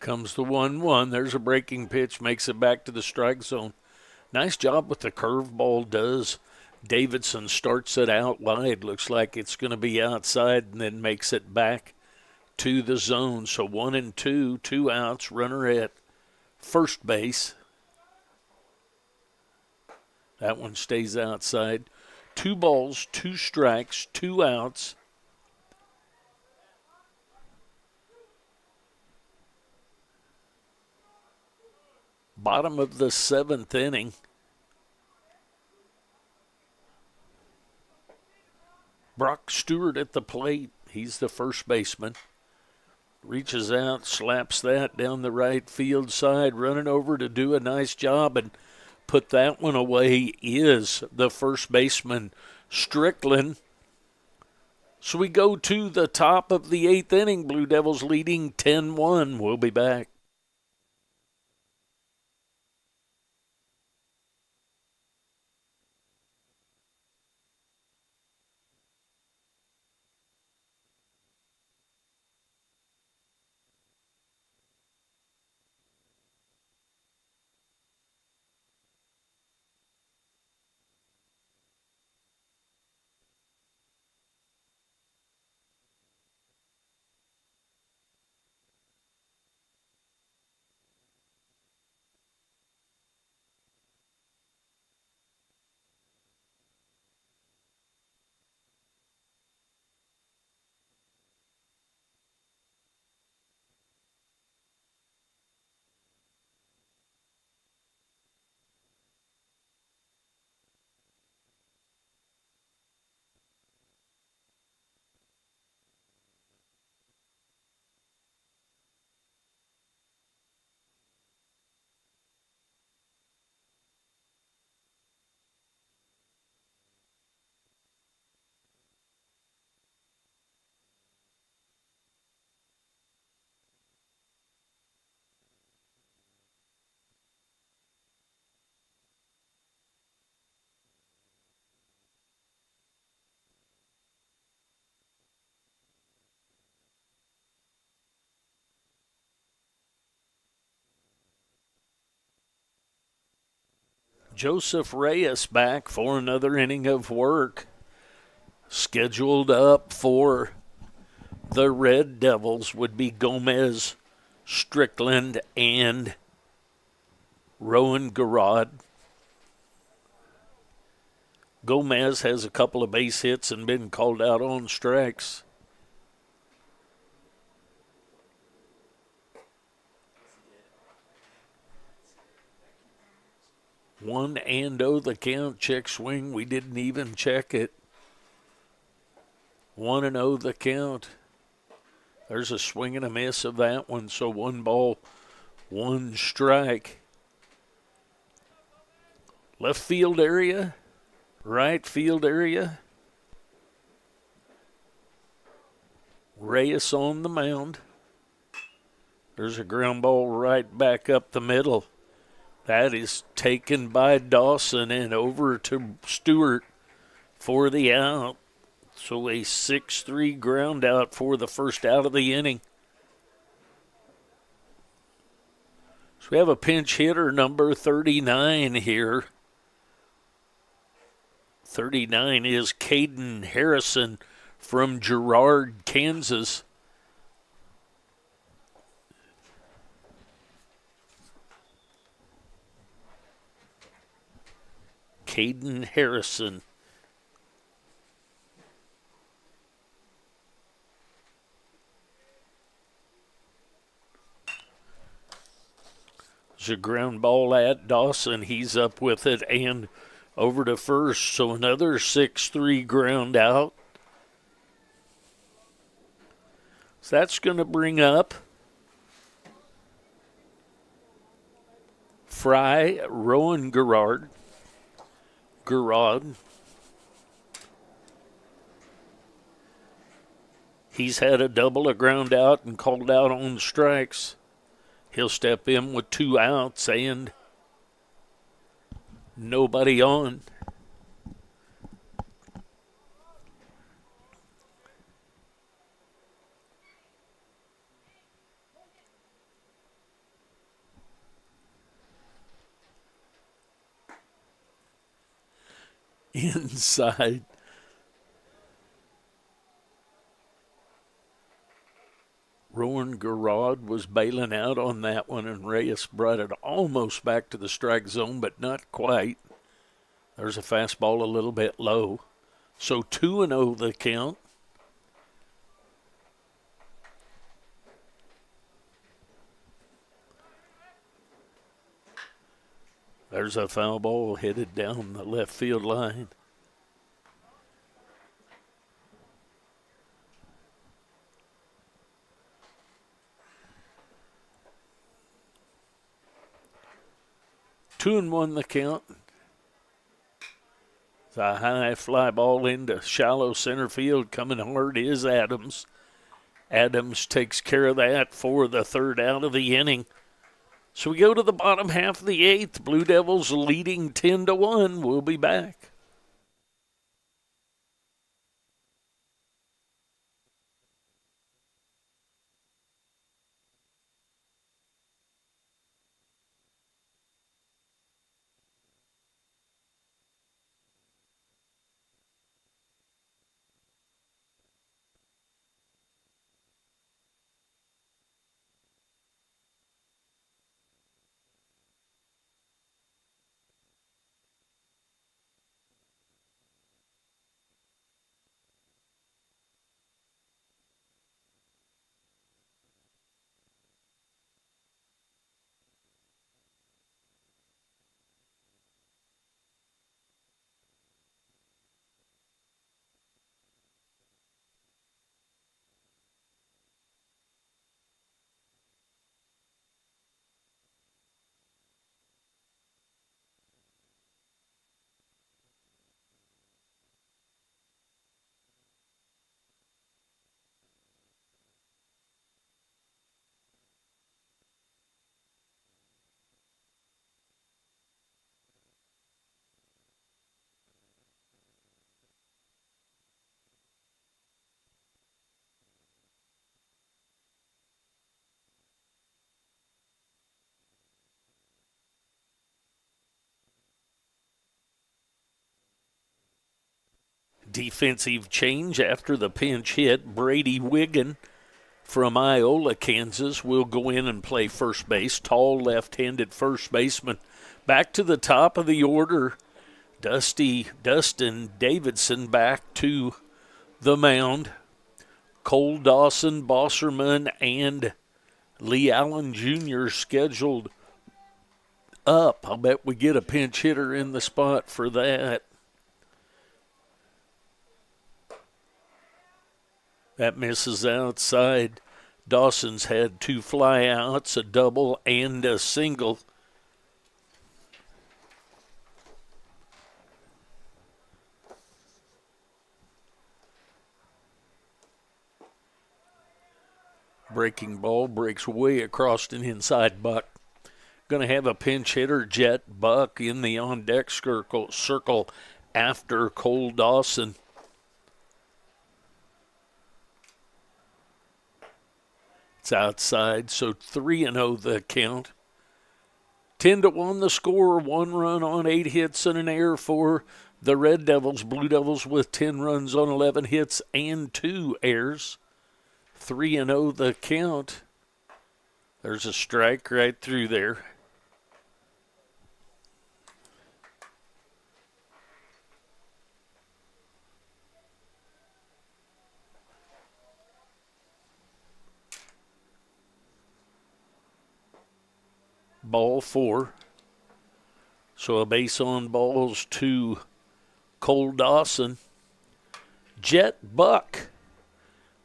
Comes the 1-1. There's a breaking pitch, makes it back to the strike zone. Nice job with the curveball does. Davidson starts it out wide. Looks like it's going to be outside and then makes it back to the zone. So 1-2, 2 outs, runner at first base. That one stays outside. 2 balls, 2 strikes, 2 outs. Bottom of the 7th inning. Brock Stewart at the plate. He's the first baseman. Reaches out, slaps that down the right field side, running over to do a nice job and put that one away is the first baseman, Strickland. So we go to the top of the 8th inning. Blue Devils leading 10-1. We'll be back. Joseph Reyes back for another inning of work. Scheduled up for the Red Devils would be Gomez, Strickland, and Rowan Garrod. Gomez has a couple of base hits and been called out on strikes. 1-0 the count. Check swing. We didn't even check it. 1-0 the count. There's a swing and a miss of that one. So 1 ball, 1 strike. Left field area. Right field area. Reyes on the mound. There's a ground ball right back up the middle. That is taken by Dawson and over to Stewart for the out. So a 6-3 ground out for the first out of the inning. So we have a pinch hitter, number 39 here. 39 is Caden Harrison from Girard, Kansas. Caden Harrison. There's a ground ball at Dawson. He's up with it and over to first. So another 6-3 ground out. So that's going to bring up Fry, Rowan Garrod. He's had a double, a ground out, and called out on strikes. He'll step in with 2 outs and nobody on. Inside. Rowan Garrod was bailing out on that one, and Reyes brought it almost back to the strike zone, but not quite. There's a fastball a little bit low. So 2-0 the count. There's a foul ball headed down the left field line. 2-1 the count. It's a high fly ball into shallow center field. Coming hard is Adams. Adams takes care of that for the third out of the inning. So we go to the bottom half of the eighth. Blue Devils leading 10-1. We'll be back. Defensive change after the pinch hit. Brady Wiggin from Iola, Kansas, will go in and play first base. Tall left-handed first baseman. Back to the top of the order, Dustin Davidson back to the mound. Cole Dawson, Bosserman, and Lee Allen Jr. scheduled up. I'll bet we get a pinch hitter in the spot for that. That misses outside. Dawson's had 2 flyouts, a double and a single. Breaking ball breaks way across an inside buck. Going to have a pinch hitter, Jet Buck, in the on-deck circle after Cole Dawson. It's outside, so 3-0 the count. 10-1 the score, 1 run on 8 hits and an error for the Red Devils. Blue Devils with 10 runs on 11 hits and 2 errors. 3-0 the count. There's a strike right through there. Ball 4. So a base on balls to Cole Dawson. Jet Buck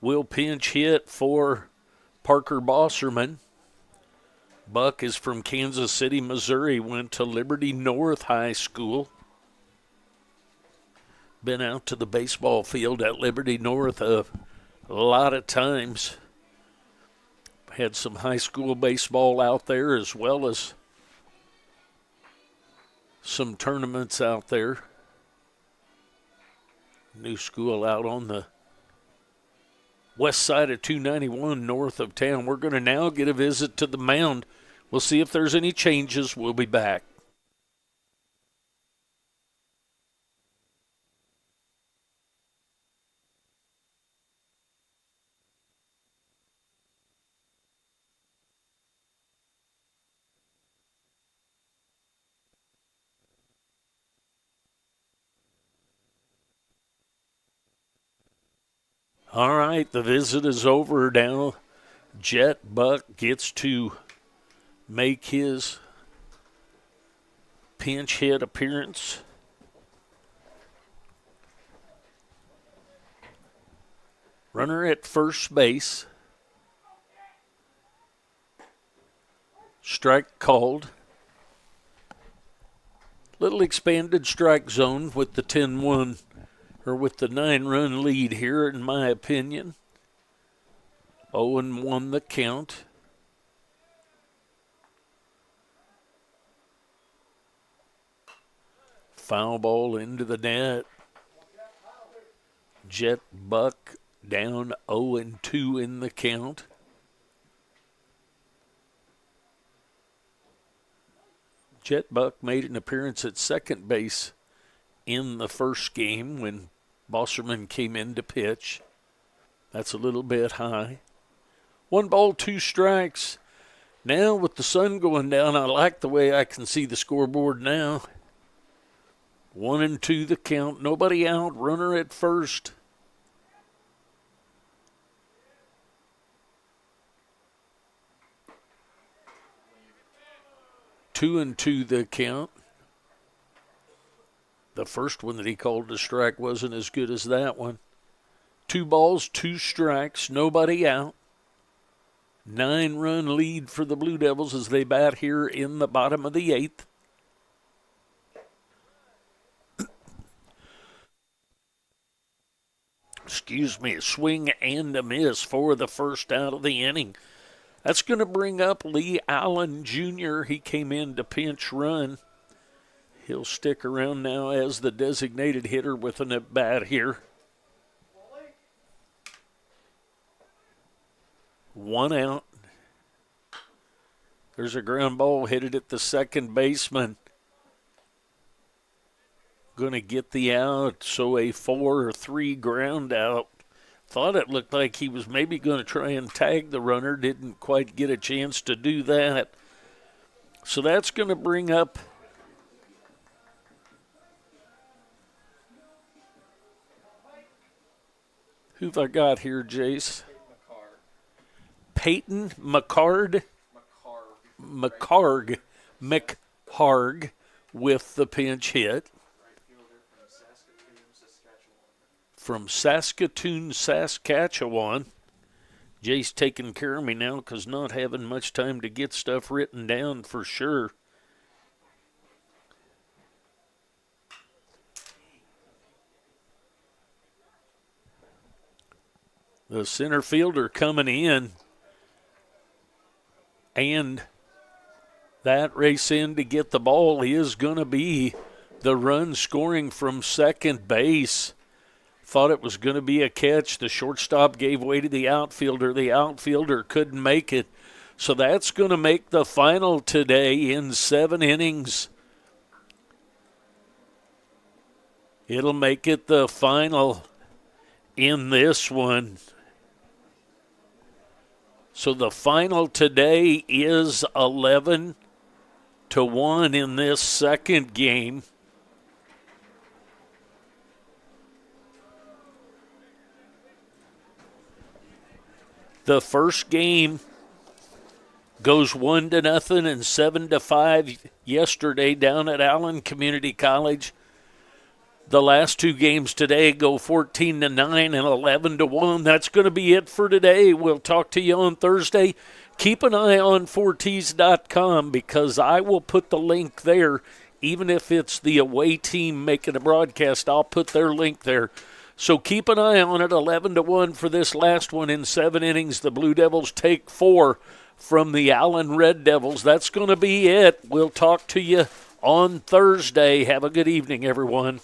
will pinch hit for Parker Bosserman. Buck is from Kansas City, Missouri, went to Liberty North High School. Been out to the baseball field at Liberty North a lot of times. Had some high school baseball out there as well as some tournaments out there. New school out on the west side of 291 north of town. We're going to now get a visit to the mound. We'll see if there's any changes. We'll be back. All right, the visit is over now. Jet Buck gets to make his pinch hit appearance. Runner at first base. Strike called. Little expanded strike zone with the 10-1, or with the 9-run lead here, in my opinion. 0-1 the count. Foul ball into the net. Jet Buck down 0-2 in the count. Jet Buck made an appearance at second base in the first game when Bosserman came in to pitch. That's a little bit high. 1 ball, 2 strikes. Now with the sun going down, I like the way I can see the scoreboard now. 1-2 the count. Nobody out. Runner at first. Two and two the count. The first one that he called a strike wasn't as good as that one. 2 balls, 2 strikes, nobody out. 9-run lead for the Blue Devils as they bat here in the bottom of the 8th. Excuse me, a swing and a miss for the first out of the inning. That's going to bring up Lee Allen Jr. He came in to pinch run. He'll stick around now as the designated hitter with an at-bat here. 1 out. There's a ground ball headed at the second baseman. Going to get the out, so a 4-3 ground out. Thought it looked like he was maybe going to try and tag the runner. Didn't quite get a chance to do that. So that's going to bring up who've I got here, Jace? Peyton McCard. McHarg with the pinch hit. From Saskatoon, Saskatchewan. Jay's taking care of me now because not having much time to get stuff written down for sure. The center fielder coming in. And that race in to get the ball is going to be the run scoring from second base. Thought it was going to be a catch. The shortstop gave way to the outfielder. The outfielder couldn't make it. So that's going to make the final today in 7 innings. It'll make it the final in this one. So the final today is 11-1 in this second game. The first game goes 1-0 and 7-5 yesterday down at Allen Community College. The last 2 games today go 14-9 and 11-1. That's going to be it for today. We'll talk to you on Thursday. Keep an eye on 4Ts.com because I will put the link there. Even if it's the away team making a broadcast, I'll put their link there. So keep an eye on it. 11-1 for this last one in 7 innings. The Blue Devils take 4 from the Allen Red Devils. That's going to be it. We'll talk to you on Thursday. Have a good evening, everyone.